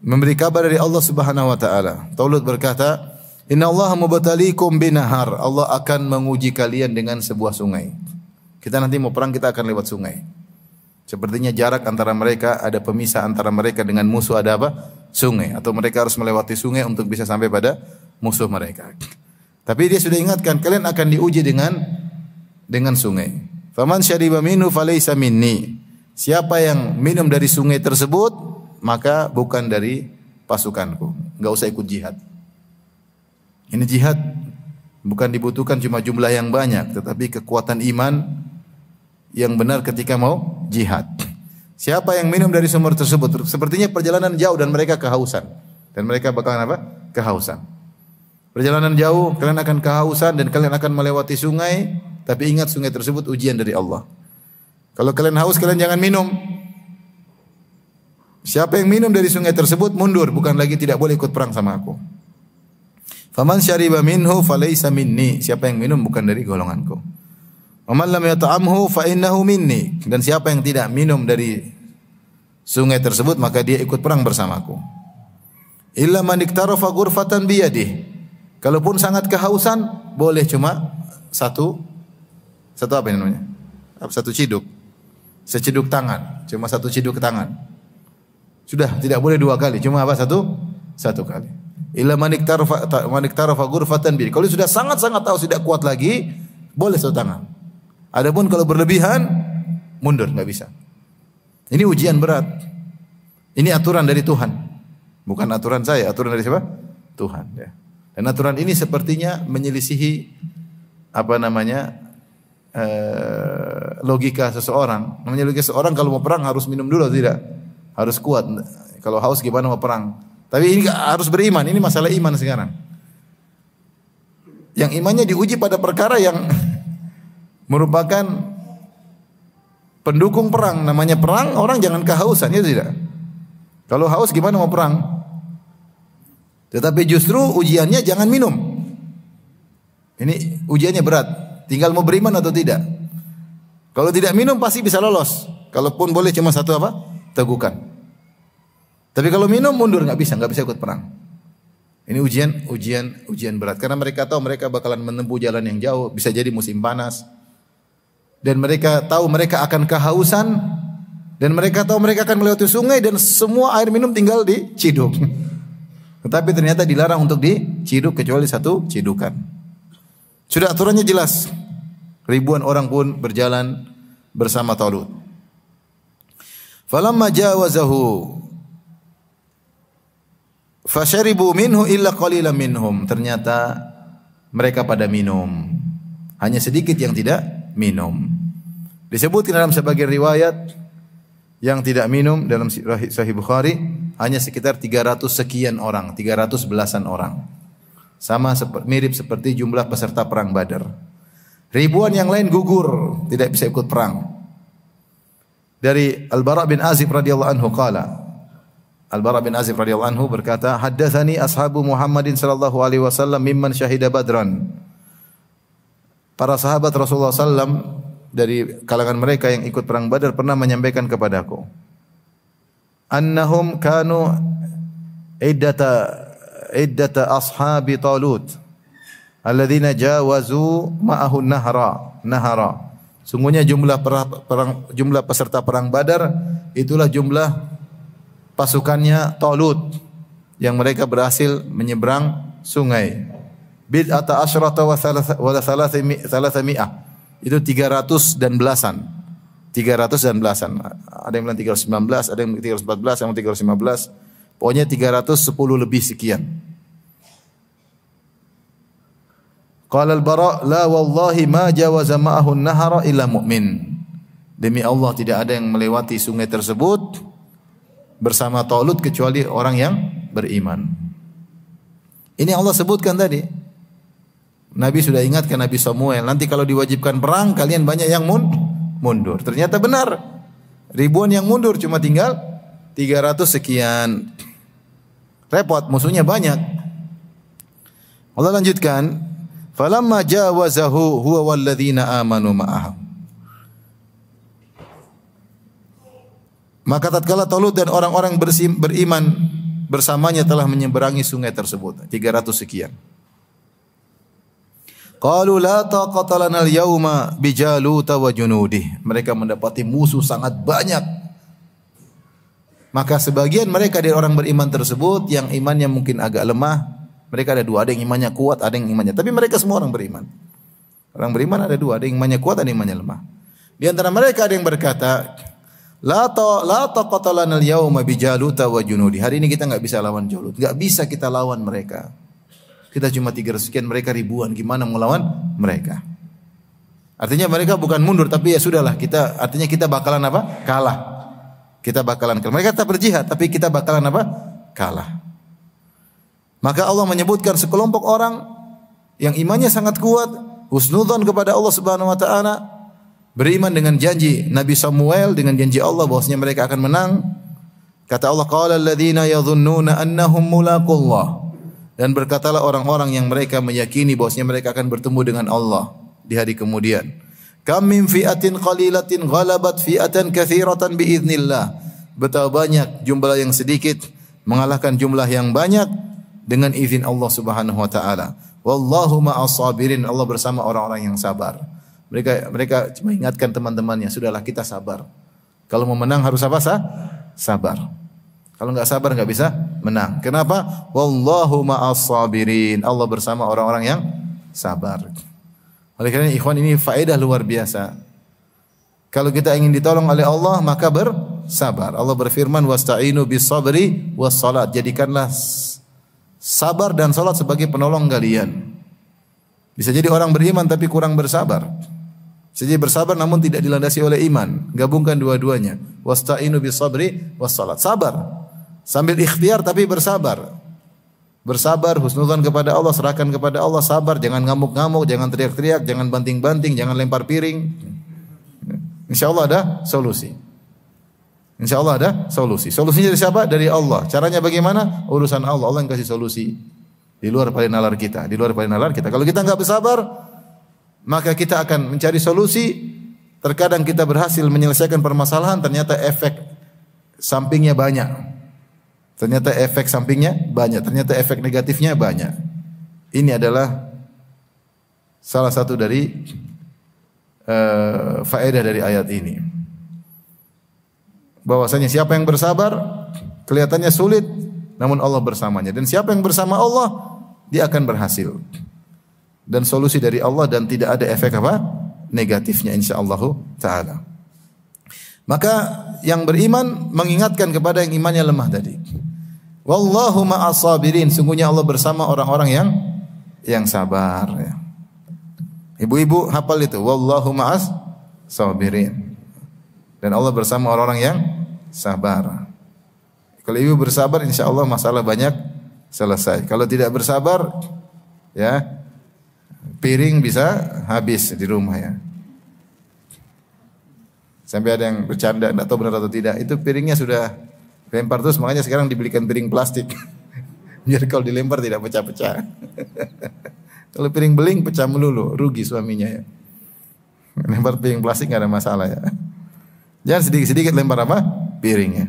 Memberi kabar dari Allah Subhanahu wa taala. Talut berkata, "Inna Allah mubtaliikum binahar." Allah akan menguji kalian dengan sebuah sungai. Kita nanti mau perang, kita akan lewat sungai. Sepertinya jarak antara mereka, ada pemisah antara mereka dengan musuh, ada apa? Sungai. Atau mereka harus melewati sungai untuk bisa sampai pada musuh mereka. Tapi dia sudah ingatkan, kalian akan diuji dengan sungai. Faman syariba minhu falaysa minni. Siapa yang minum dari sungai tersebut, maka bukan dari pasukanku. Enggak usah ikut jihad. Ini jihad bukan dibutuhkan cuma jumlah yang banyak, tetapi kekuatan iman yang benar ketika mau jihad. Siapa yang minum dari sumber tersebut, sepertinya perjalanan jauh dan mereka kehausan. Dan mereka bakalan apa? Kehausan. Perjalanan jauh, kalian akan kehausan dan kalian akan melewati sungai, tapi ingat sungai tersebut ujian dari Allah. Kalau kalian haus, kalian jangan minum. Siapa yang minum dari sungai tersebut mundur, bukan lagi tidak boleh ikut perang sama aku. Faman syariba minhu falaysa minni. Siapa yang minum bukan dari golonganku. Wa man lam yata'amhu fa innahu minni. Dan siapa yang tidak minum dari sungai tersebut, maka dia ikut perang bersamaku. Illa man iktarafa ghurfatan biyadihi. Kalaupun sangat kehausan, boleh cuma satu apa namanya? Satu ciduk. Seciduk tangan, cuma satu ciduk tangan. Sudah, tidak boleh dua kali, cuma apa? Satu kali. Illa man iktarafa ghurfatan bi. Kalau sudah sangat-sangat tahu tidak kuat lagi, boleh satu tangan. Adapun kalau berlebihan, mundur, enggak bisa. Ini ujian berat. Ini aturan dari Tuhan. Bukan aturan saya, aturan dari siapa? Tuhan, ya. Dan aturan ini sepertinya menyelisihi apa namanya? Logika seseorang. Namanya logika seseorang kalau mau perang harus minum dulu atau tidak? Harus kuat. Kalau haus gimana mau perang? Tapi ini harus beriman. Ini masalah iman sekarang. Yang imannya diuji pada perkara yang merupakan pendukung perang. Namanya perang, orang jangan kehausan, ya tidak? Kalau haus gimana mau perang? Tetapi justru ujiannya jangan minum. Ini ujiannya berat. Tinggal mau beriman atau tidak. Kalau tidak minum pasti bisa lolos. Kalaupun boleh cuma satu apa? Tegukan. Tapi kalau minum mundur, nggak bisa ikut perang. Ini ujian berat karena mereka tahu mereka bakalan menempuh jalan yang jauh, bisa jadi musim panas. Dan mereka tahu mereka akan kehausan dan mereka tahu mereka akan melewati sungai dan semua air minum tinggal diciduk. Tetapi ternyata dilarang untuk diciduk kecuali satu cidukan. Sudah aturannya jelas. Ribuan orang pun berjalan bersama Talut. Falamma jawazahu fasyaribu minhu illa qalilan minhum. Ternyata mereka pada minum. Hanya sedikit yang tidak minum. Disebutkan dalam sebagian riwayat yang tidak minum dalam Sahih Bukhari hanya sekitar 300 sekian orang, 300 belasan orang. Mirip seperti jumlah peserta perang Badar. Ribuan yang lain gugur, tidak bisa ikut perang. Dari Al-Bara bin Azib radhiyallahu anhu qala, Al-Bara bin Azib radhiyallahu anhu berkata, "Haddatsani ashabu Muhammadin sallallahu alaihi wasallam mimman syahida Badran." Para sahabat Rasulullah sallam dari kalangan mereka yang ikut perang Badar pernah menyampaikan kepadaku, annahum kanu iddata ashabi Talut alladzina jawazu ma'ahu nahara. Sungguhnya jumlah peserta perang Badar itulah jumlah pasukannya Talut yang mereka berhasil menyeberang sungai. Bid'ata asyrata wa thalathami'ah. Itu 300 dan belasan. 300 dan belasan. Ada yang bilang 319, ada yang 314, ada yang 315. Pokoknya 310 lebih sekian. Qala al-Bara la wallahi ma jawaza ma'ahu an-nahara illa mu'min. Demi Allah tidak ada yang melewati sungai tersebut bersama Talut kecuali orang yang beriman. Ini Allah sebutkan tadi. Nabi sudah ingatkan Nabi Samuel, nanti kalau diwajibkan perang kalian banyak yang mundur. Ternyata benar. Ribuan yang mundur, cuma tinggal 300 sekian. Repot, musuhnya banyak. Allah lanjutkan, falamma jawazahu huwa walladzina amanu ma'ahu. Maka tatkala Talut dan orang-orang beriman bersamanya telah menyeberangi sungai tersebut, 300 sekian. Qalu la taqata lana al-yawma bi Jalut wa junudih. Mereka mendapati musuh sangat banyak. Maka sebagian mereka dari orang beriman tersebut yang imannya mungkin agak lemah, mereka ada dua, ada yang imannya kuat, ada yang imannya, tapi mereka semua orang beriman. Orang beriman ada dua, ada yang imannya kuat, ada yang imannya lemah. Di antara mereka ada yang berkata, La taqata lana al-yawma bi Jalut wa junudi. Hari ini kita enggak bisa lawan Jalut. Enggak bisa kita lawan mereka. Kita cuma 300 sekian, mereka ribuan. Gimana melawan mereka? Artinya mereka bukan mundur, tapi ya sudahlah, artinya kita bakalan apa? Kalah. Kita bakalan kalah. Mereka tetap berjihad, tapi kita bakalan apa? Kalah. Maka Allah menyebutkan sekelompok orang yang imannya sangat kuat, husnudzon kepada Allah Subhanahu wa taala, beriman dengan janji Nabi Samuel, dengan janji Allah bahwasanya mereka akan menang. Kata Allah, qala alladziina yadhunnuna annahum mulaqullah. Dan berkatalah orang-orang yang mereka meyakini bahwasanya mereka akan bertemu dengan Allah di hari kemudian. Kam min fi'atin qalilatin ghalabat fi'atan katsiratan biiznillah. Betapa banyak jumlah yang sedikit mengalahkan jumlah yang banyak dengan izin Allah Subhanahu wa taala. Wallahu ma'as sabirin. Allah bersama orang-orang yang sabar. Mereka cuma ingatkan teman-temannya, sudahlah kita sabar. Kalau mau menang harus apa? Sabar. Kalau enggak sabar enggak bisa menang. Kenapa? Wallahu ma'as sabirin. Allah bersama orang-orang yang sabar. Oleh karena ikhwan, ini faedah luar biasa. Kalau kita ingin ditolong oleh Allah maka bersabar. Allah berfirman wasta'inu bis sabri was salat. Jadikanlah sabar dan salat sebagai penolong kalian. Bisa jadi orang beriman tapi kurang bersabar. Bisa jadi bersabar namun tidak dilandasi oleh iman. Gabungkan dua-duanya. Wasta'inu bis sabri was salat. Sabar. Sambil ikhtiar tapi bersabar. Bersabar, husnudzon kepada Allah, serahkan kepada Allah, sabar, jangan ngamuk-ngamuk, jangan teriak-teriak, jangan banting-banting, jangan lempar piring. Insyaallah ada solusi. Insyaallah ada solusi. Solusinya dari siapa? Dari Allah. Caranya bagaimana? Urusan Allah. Allah yang kasih solusi. Di luar pada nalar kita. Di luar pada nalar kita. Kalau kita enggak bersabar, maka kita akan mencari solusi. Terkadang kita berhasil menyelesaikan permasalahan, ternyata efek sampingnya banyak. Ternyata efek sampingnya banyak. Ternyata efek negatifnya banyak. Ini adalah salah satu dari faedah dari ayat ini. Bahwasanya siapa yang bersabar, kelihatannya sulit, namun Allah bersamanya. Dan siapa yang bersama Allah, dia akan berhasil. Dan solusi dari Allah dan tidak ada efek apa? Negatifnya insyaallah taala. Maka yang beriman mengingatkan kepada yang imannya lemah tadi. Wallahu ma'as sabirin. Sungguhnya Allah bersama orang-orang yang sabar. Ya. Ibu-ibu hafal itu. Wallahu ma'as sabirin. Dan Allah bersama orang-orang yang sabar. Kalau ibu bersabar, insya Allah masalah banyak selesai. Kalau tidak bersabar, Ya. Piring bisa habis di rumah ya. Sampai ada yang bercanda, enggak tahu benar atau tidak. Itu piringnya sudah lempar terus, makanya sekarang dibelikan piring plastik. Biar kalau dilempar tidak pecah-pecah. Kalau piring beling pecah melulu, rugi suaminya ya. Lempar piring plastik enggak ada masalah ya. Jangan sedikit-sedikit lempar apa? Piringnya.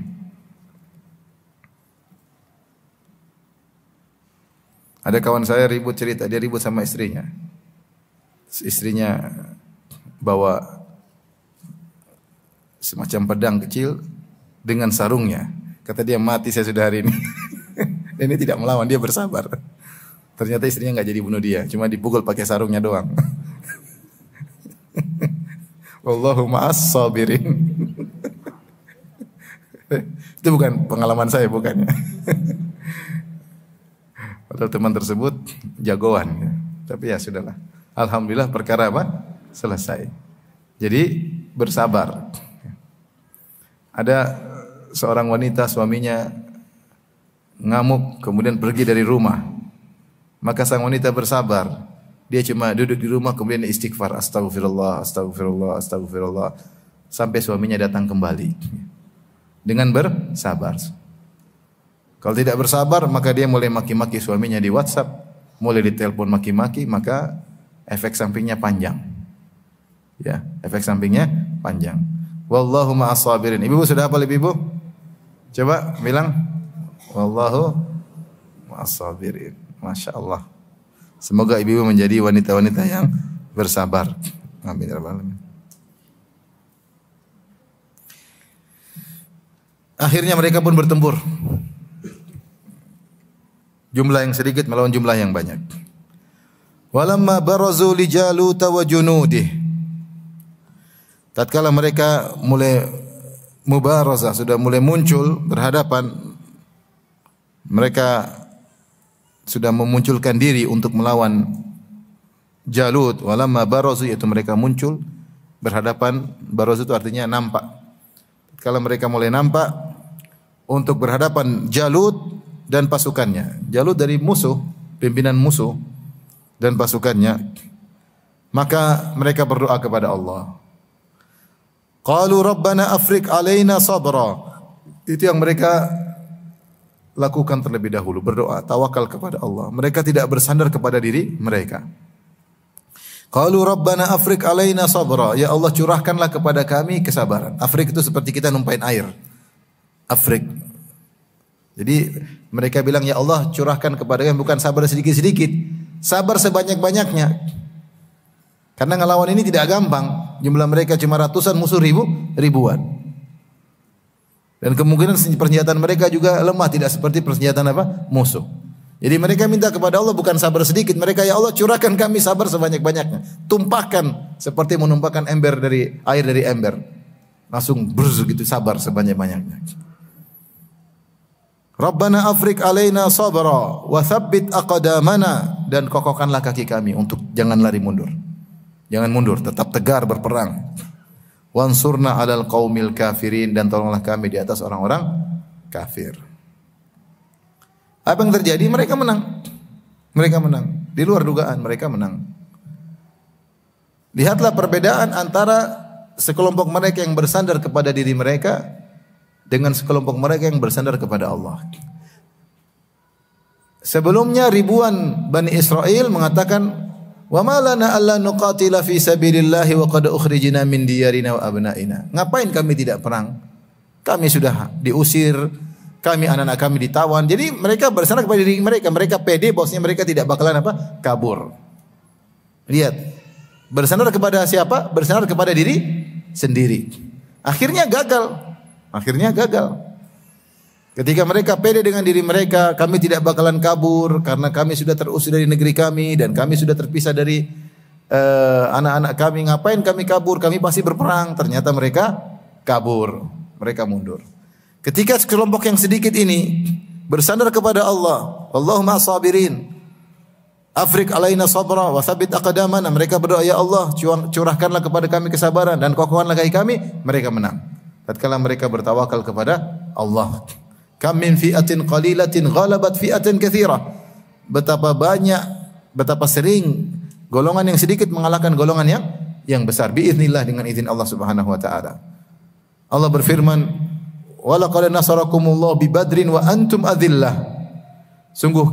Ada kawan saya ribut cerita, dia ribut sama istrinya. Istrinya bawa semacam pedang kecil dengan sarungnya. Kata dia, mati saya sudah hari ini. Ini tidak melawan, dia bersabar. Ternyata istrinya enggak jadi bunuh dia, cuma dipukul pakai sarungnya doang. Wallahu ma'as sabirin. Itu bukan pengalaman saya, bukannya. Padahal teman tersebut jagoan ya. Tapi ya sudahlah. Alhamdulillah perkara apa? Selesai. Jadi bersabar. Ada seorang wanita suaminya ngamuk kemudian pergi dari rumah. Maka sang wanita bersabar. Dia cuma duduk di rumah kemudian istighfar, astagfirullah, astagfirullah, astagfirullah sampai suaminya datang kembali. Dengan bersabar. Kalau tidak bersabar maka dia mulai maki-maki suaminya di WhatsApp, mulai ditelepon maki-maki, maka efek sampingnya panjang. Ya, efek sampingnya panjang. Wallahu ma'as sabirin. Ibu sudah hafal ibu? Coba bilang wallahu ma'as sabirin. Masya Allah. Semoga ibu menjadi wanita-wanita yang bersabar. Amin ya rabbal alamin. Akhirnya mereka pun bertempur. Jumlah yang sedikit melawan jumlah yang banyak. Walamma barazu li Jalut wa junudih. Tatkala mereka mulai mubarazah, sudah mulai muncul berhadapan, mereka sudah memunculkan diri untuk melawan Jalut. Walamma barazu, yaitu mereka muncul berhadapan. Barazu itu artinya nampak. Kalau mereka mulai nampak untuk berhadapan Jalut dan pasukannya. Jalut dari musuh, pimpinan musuh dan pasukannya. Maka mereka berdoa kepada Allah. Qalu rabbana afrik alaina sabra. Itu yang mereka lakukan terlebih dahulu, berdoa, tawakal kepada Allah. Mereka tidak bersandar kepada diri mereka. Qalu rabbana afrik alaina sabra. Ya Allah, curahkanlah kepada kami kesabaran. Afrik itu seperti kita numpain air. Afrik. Jadi mereka bilang, ya Allah, curahkan kepada kami, bukan sabar sedikit-sedikit, sabar sebanyak-banyaknya. Karena ngelawan ini tidak gampang. Jumlah mereka cuma ratusan, musuh ribuan. Dan kemungkinan persenjataan mereka juga lemah, tidak seperti persenjataan apa? Musuh. Jadi mereka minta kepada Allah bukan sabar sedikit, mereka, ya Allah, curahkan kami sabar sebanyak-banyaknya. Tumpahkan seperti menumpahkan air dari ember. Langsung bruz gitu, sabar sebanyak-banyaknya. Rabbana afrik alaina sabra wa thabbit aqdamana, dan kokohkanlah kaki kami untuk jangan lari mundur. Jangan mundur, tetap tegar berperang. Wansurna 'alal qaumil kafirin, dan tolonglah kami di atas orang-orang kafir. Apa yang terjadi? Mereka menang. Mereka menang. Di luar dugaan mereka menang. Lihatlah perbedaan antara sekelompok mereka yang bersandar kepada diri mereka dengan sekelompok mereka yang bersandar kepada Allah. Sebelumnya ribuan Bani Israel mengatakan, wa ma lana alla nuqatila fi sabilillahi wa qad ukhrijna min diyarina wa abnaina. Ngapain kami tidak perang? Kami sudah diusir, kami anak-anak kami ditawan. Jadi mereka bersandar kepada diri mereka. Mereka pede bahwasanya mereka tidak bakalan apa? Kabur. Lihat. Bersandar kepada siapa? Bersandar kepada diri sendiri. Akhirnya gagal. Ketika mereka pede dengan diri mereka, kami tidak bakalan kabur karena kami sudah terusir dari negeri kami dan kami sudah terpisah dari anak-anak kami. Ngapain kami kabur? Kami pasti berperang. Ternyata mereka kabur, mereka mundur. Ketika sekelompok yang sedikit ini bersandar kepada Allah, Allahumma sabirin, afrik alaina sabra wa tsabbit aqdamana. Mereka berdoa, ya Allah, curahkanlah kepada kami kesabaran dan kokohkanlah kaki kami. Mereka menang. Tatkala mereka bertawakal kepada Allah. Kam min fi'atin qalilatin ghalabat fi'atin katsirah. Betapa banyak betapa sering golongan yang sedikit mengalahkan golongan yang besar biiznillah dengan izin Allah Subhanahu wa taala. Allah berfirman, "Wa laqad nasarakumullahu bi Badrin wa antum adillah." Sungguh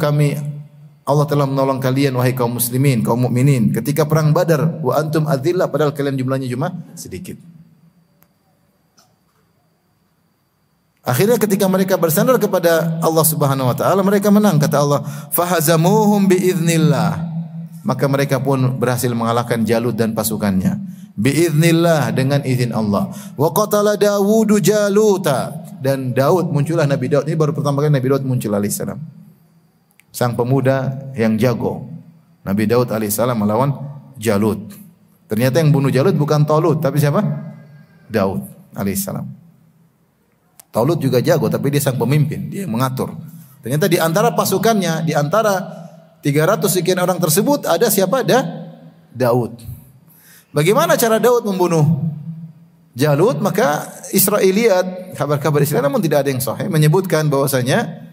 Allah telah menolong kalian wahai kaum muslimin, kaum mukminin ketika perang Badar, wa antum adillah, padahal kalian jumlahnya cuma sedikit. Akhirnya ketika mereka bersandar kepada Allah Subhanahu wa taala, mereka menang. Kata Allah, "Fahazamuhum biiznillah." Maka mereka pun berhasil mengalahkan Jalut dan pasukannya. Biiznillah, dengan izin Allah. Wa qatala Dawudu Jaluta, dan Daud, muncullah Nabi Daud. Ini baru pertama kali Nabi Daud muncul alaihissalam. Sang pemuda yang jago. Nabi Daud alaihissalam melawan Jalut. Ternyata yang bunuh Jalut bukan Talut, tapi siapa? Daud alaihissalam. Talut juga jago, tapi dia sang pemimpin, dia mengatur. Ternyata di antara pasukannya, di antara 300 sekian orang tersebut ada siapa? Daud. Bagaimana cara Daud membunuh Jalut? Maka Israiliyat, kabar-kabar Israel namun tidak ada yang sahih menyebutkan bahwasanya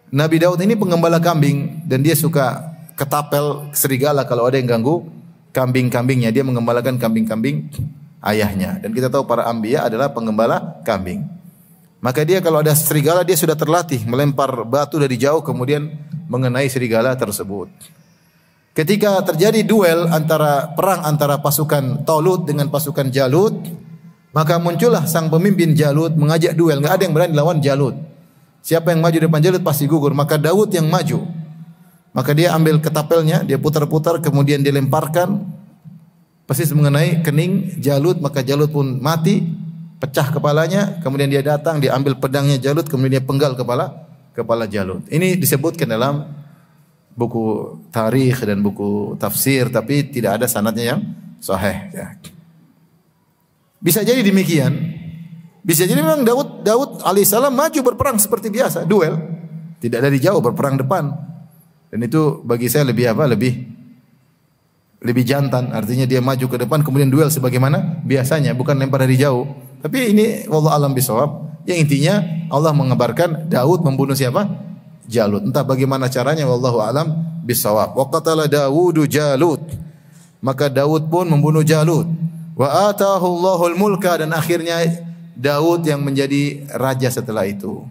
Nabi Daud ini penggembala kambing dan dia suka ketapel serigala kalau ada yang ganggu kambing-kambingnya. Dia menggembalakan kambing-kambing ayahnya. Dan kita tahu para anbiya adalah penggembala kambing. Maka dia kalau ada serigala dia sudah terlatih melempar batu dari jauh kemudian mengenai serigala tersebut. Ketika terjadi perang antara pasukan Talut dengan pasukan Jalut, maka muncullah sang pemimpin Jalut mengajak duel. Enggak ada yang berani lawan Jalut. Siapa yang maju depan Jalut pasti gugur. Maka Daud yang maju. Maka dia ambil ketapelnya, dia putar-putar kemudian dilemparkan persis mengenai kening Jalut, maka Jalut pun mati, pecah kepalanya, kemudian dia datang, dia ambil pedangnya Jalut, kemudian dia penggal kepala Jalut. Ini disebutkan dalam buku tarikh dan buku tafsir, tapi tidak ada sanadnya yang sahih. Ya. Bisa jadi demikian. Bisa jadi memang Daud alaihissalam maju berperang seperti biasa, duel. Tidak dari jauh, berperang depan. Dan itu bagi saya lebih jantan. Artinya dia maju ke depan kemudian duel sebagaimana biasanya, bukan lempar dari jauh. Tapi ini wallahu alam bisawab. Yang intinya Allah mengabarkan Daud membunuh siapa? Jalut. Entah bagaimana caranya wallahu alam bisawab. Wa qatala Dawudu Jalut. Maka Daud pun membunuh Jalut. Wa atahu Allahul mulka, dan akhirnya Daud yang menjadi raja setelah itu.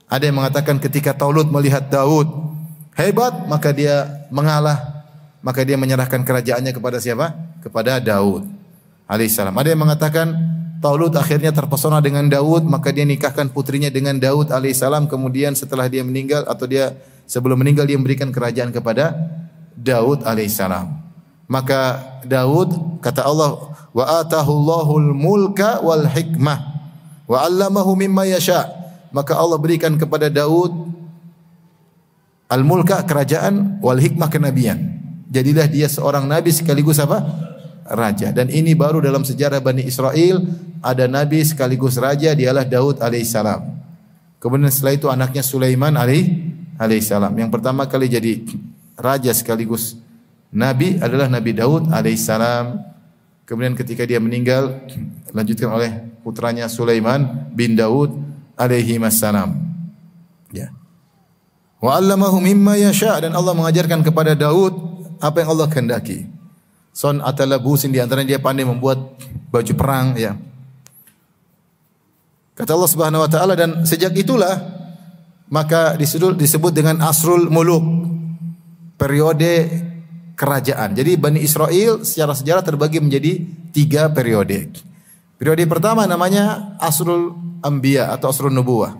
Ada yang mengatakan ketika Talut melihat Daud hebat, maka dia mengalah, maka dia menyerahkan kerajaannya kepada siapa? Kepada Daud alaihissalam. Ada yang mengatakan Talut akhirnya terpesona dengan Daud, maka dia nikahkan putrinya dengan Daud alaihissalam. Kemudian setelah dia meninggal atau dia sebelum meninggal dia memberikan kerajaan kepada Daud alaihissalam. Maka Daud, kata Allah, wa atahu Allahul mulka wal hikmah wa 'allamahu mimma yasha. Maka Allah berikan kepada Daud al-mulka, kerajaan, wal hikmah, kenabian. Jadilah dia seorang nabi sekaligus apa? Raja. Dan ini baru dalam sejarah Bani Israel ada nabi sekaligus raja, dialah Daud alaihissalam. Kemudian setelah itu anaknya Sulaiman alaihissalam. Yang pertama kali jadi raja sekaligus nabi adalah Nabi Daud alaihissalam. Kemudian ketika dia meninggal lanjutkan oleh putranya Sulaiman bin Daud alaihi wassalam. Ya. Wa 'allamahu mimma yasha, dan Allah mengajarkan kepada Daud apa yang Allah kehendaki. Son atalabusin, di antaranya dia pandai membuat baju perang, ya. Kata Allah Subhanahu wa taala, dan sejak itulah maka disebut dengan Asrul Muluk, periode kerajaan. Jadi Bani Israel secara sejarah terbagi menjadi 3 periode. Periode pertama namanya Asrul Anbiya atau Asrul Nubuwah,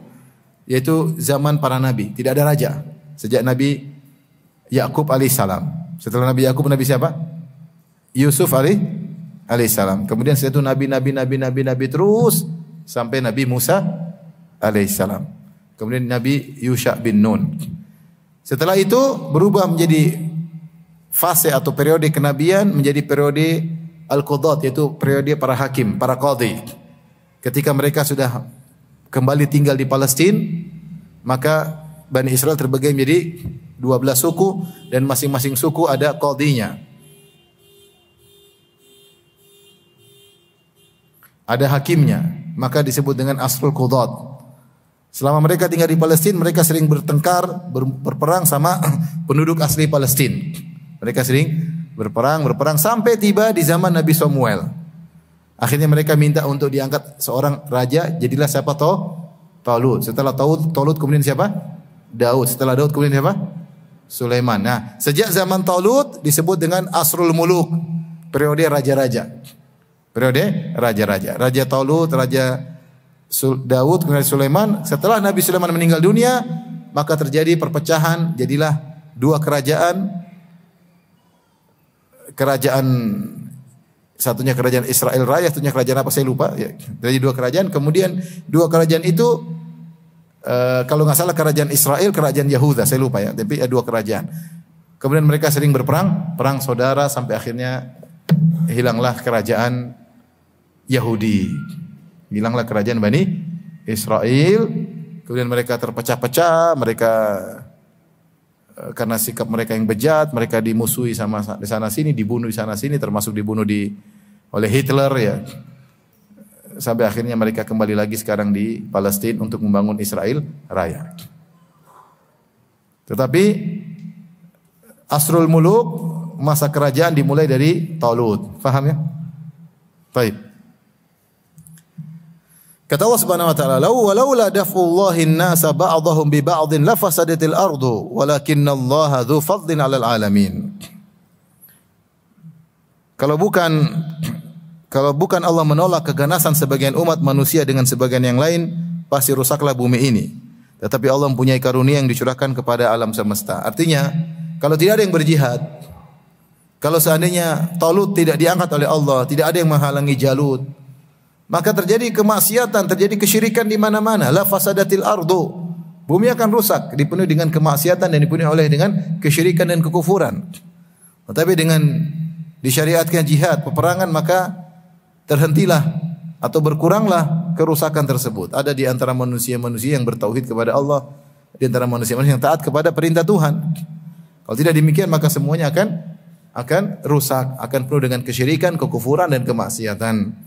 yaitu zaman para nabi, tidak ada raja. Sejak Nabi Yakub alaihissalam. Setelah Nabi Yakub, Nabi siapa? Yusuf alaihissalam. Kemudian setelah itu nabi terus sampai Nabi Musa alaihissalam. Kemudian Nabi Yusha bin Nun. Setelah itu berubah menjadi fase atau periode kenabian menjadi periode al-qudat, yaitu periode para hakim, para qadhi. Ketika mereka sudah kembali tinggal di Palestina, maka Bani Israel terbagi menjadi 12 suku dan masing-masing suku ada qadhinya. Ada hakimnya, maka disebut dengan Asrul Qudat. Selama mereka tinggal di Palestina, mereka sering bertengkar, berperang sama penduduk asli Palestina. Mereka sering berperang sampai tiba di zaman Nabi Samuel. Akhirnya mereka minta untuk diangkat seorang raja, jadilah siapa? Talut. Setelah Talut kemudian siapa? Daud. Setelah Daud kemudian siapa? Sulaiman. Nah, sejak zaman Talut disebut dengan Asrul Muluk, periode raja-raja. Periode raja-raja. Raja Talut, Raja Daud, kemudian Sulaiman. Setelah Nabi Sulaiman meninggal dunia, maka terjadi perpecahan, jadilah dua kerajaan. Satunya kerajaan Israel Raya, satunya kerajaan apa saya lupa. Ya, jadi dua kerajaan. Kemudian dua kerajaan itu kalau nggak salah kerajaan Israel, kerajaan Yahuda, saya lupa ya. Tapi dua kerajaan. Kemudian mereka sering berperang, perang saudara sampai akhirnya hilanglah kerajaan Yahudi. Hilanglah kerajaan Bani Israel. Kemudian mereka terpecah-pecah, mereka karena sikap mereka yang bejat, mereka dimusuhi sama di sana sini, dibunuh di sana sini, termasuk dibunuh oleh Hitler ya. Sampai akhirnya mereka kembali lagi sekarang di Palestina untuk membangun Israel Raya. Tetapi Asrul Muluk, masa kerajaan dimulai dari Talut. Faham ya? Baik. Kata Allah Subhanahu wa taala, "Walaula daf'ullahi an-nasa ba'dahum bi ba'dhin lafasadatil ardu, walakinallaha dzu fadlin 'alal 'alamin." Kalau bukan Allah menolak keganasan sebagian umat manusia dengan sebagian yang lain, pasti rusaklah bumi ini. Tetapi Allah mempunyai karunia yang dicurahkan kepada alam semesta. Artinya, kalau tidak ada yang berjihad, kalau seandainya Talut tidak diangkat oleh Allah, tidak ada yang menghalangi Jalut, maka terjadi kemaksiatan, terjadi kesyirikan di mana-mana. La fasadatil ardu. Bumi akan rusak, dipenuhi dengan kemaksiatan dan dipenuhi oleh dengan kesyirikan dan kekufuran. Tetapi dengan disyariatkan jihad, peperangan, maka terhentilah atau berkuranglah kerusakan tersebut. Ada di antara manusia-manusia yang bertauhid kepada Allah, di antara manusia-manusia yang taat kepada perintah Tuhan. Kalau tidak demikian maka semuanya akan rusak, akan penuh dengan kesyirikan, kekufuran dan kemaksiatan.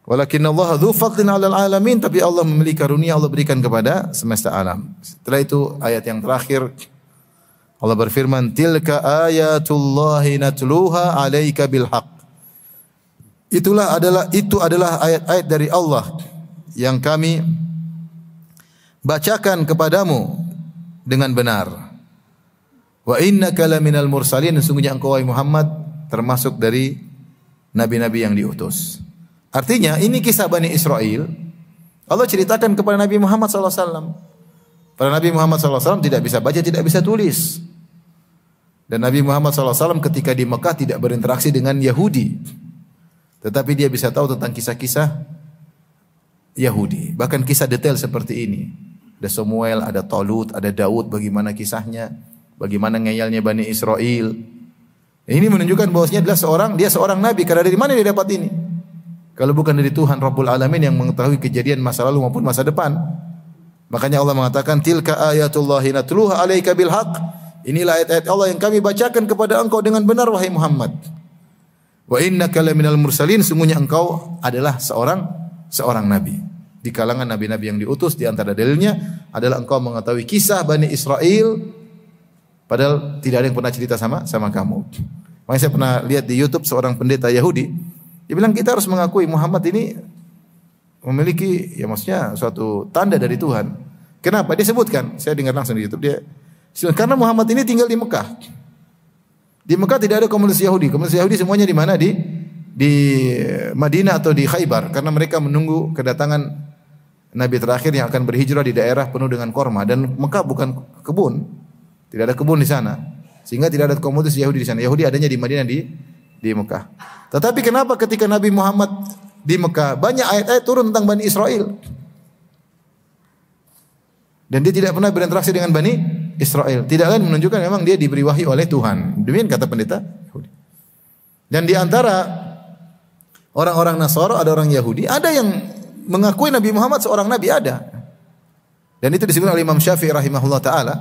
Walakinallaha dzu fadlin 'alal 'alamin, tapi Allah memiliki karunia, Allah berikan kepada semesta alam. Setelah itu ayat yang terakhir Allah berfirman, "Tilka ayatullahi natluha 'alaika bil haqq." Itu adalah ayat-ayat dari Allah yang kami bacakan kepadamu dengan benar. Wa innaka laminal mursalin, sesungguhnya engkau wahai Muhammad termasuk dari nabi-nabi yang diutus. Artinya ini kisah Bani Israel. Allah ceritakan kepada Nabi Muhammad SAW. Para Nabi Muhammad SAW tidak bisa baca, tidak bisa tulis. Dan Nabi Muhammad SAW ketika di Mekah tidak berinteraksi dengan Yahudi. Tetapi dia bisa tahu tentang kisah-kisah Yahudi. Bahkan kisah detail seperti ini. Ada Samuel, ada Talut, ada Daud, bagaimana kisahnya. Bagaimana ngeyalnya Bani Israel. Ini menunjukkan bahwasanya dia seorang nabi. Karena dari mana dia dapat ini? Kalau bukan dari Tuhan Rabbul Alamin yang mengetahui kejadian masa lalu maupun masa depan. Makanya Allah mengatakan, "Tilka ayatullahi natluha 'alaika bil haqq." Inilah ayat-ayat Allah yang kami bacakan kepada engkau dengan benar wahai Muhammad. Wa innaka laminal mursalin, sungguhnya engkau adalah seorang nabi. Di kalangan nabi-nabi yang diutus, di antara dalilnya adalah engkau mengetahui kisah Bani Israel padahal tidak ada yang pernah cerita sama kamu. Makanya saya pernah lihat di YouTube seorang pendeta Yahudi. Dia bilang kita harus mengakui Muhammad ini memiliki maksudnya suatu tanda dari Tuhan. Kenapa? Dia sebutkan, saya dengar langsung di YouTube dia. Karena Muhammad ini tinggal di Mekah. Di Mekah tidak ada komunitas Yahudi. Komunitas Yahudi semuanya di mana? Di Madinah atau di Khaybar, karena mereka menunggu kedatangan nabi terakhir yang akan berhijrah di daerah penuh dengan korma, dan Mekah bukan kebun. Tidak ada kebun di sana. Sehingga tidak ada komunitas Yahudi di sana. Yahudi adanya di Madinah, di Mekah. Tetapi kenapa ketika Nabi Muhammad di Mekah banyak ayat-ayat turun tentang Bani Israel? Dan dia tidak pernah berinteraksi dengan Bani Israel. Tidak lain menunjukkan memang dia diberi wahyu oleh Tuhan. Demikian kata pendeta Yahudi. Dan di antara orang-orang Nasara ada orang Yahudi, ada yang mengakui Nabi Muhammad seorang nabi, ada. Dan itu disebut oleh Imam Syafi'i rahimahullah taala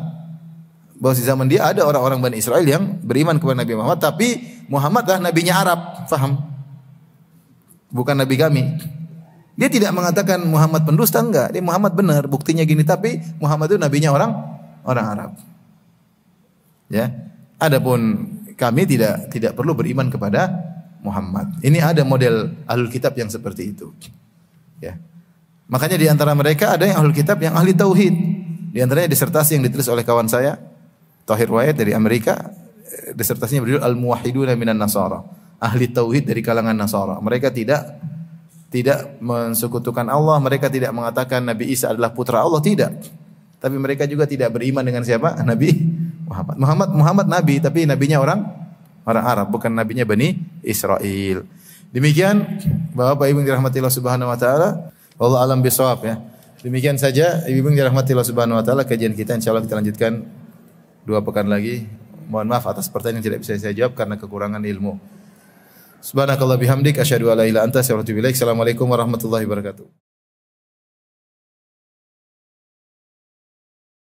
bahwa di zaman dia ada orang-orang Bani Israel yang beriman kepada Nabi Muhammad, tapi Muhammad adalah nabinya Arab, faham? Bukan nabi kami. Dia tidak mengatakan Muhammad pendusta, enggak. Dia Muhammad benar, buktinya gini, tapi Muhammad itu nabinya orang Arab. Ya. Adapun kami tidak perlu beriman kepada Muhammad. Ini ada model ahlul kitab yang seperti itu. Ya. Makanya di antara mereka ada yang ahlul kitab yang ahli tauhid. Di antaranya disertasi yang ditulis oleh kawan saya, Tahir Wayat dari Amerika, disertasinya berjudul Al-Muwahhiduna minan Nasara. Ahli tauhid dari kalangan Nasara. Mereka tidak mensekutukan Allah, mereka tidak mengatakan Nabi Isa adalah putra Allah, tidak. Tapi mereka juga tidak beriman dengan siapa? Nabi Muhammad nabi, tapi nabinya orang Arab, bukan nabinya Bani Israel. Demikian Bapak Ibu yang dirahmati Allah Subhanahu wa taala, wallahu alam bisawab ya. Demikian saja Ibu yang dirahmati Allah Subhanahu wa taala, kajian kita insyaallah kita lanjutkan 2 pekan lagi. Mohon maaf atas pertanyaan yang tidak bisa saya jawab karena kekurangan ilmu. Subhanakallah bihamdik asyhadu an la ilaha illa anta astaghfiruka wa atubu ilaik. Assalamualaikum warahmatullahi wabarakatuh.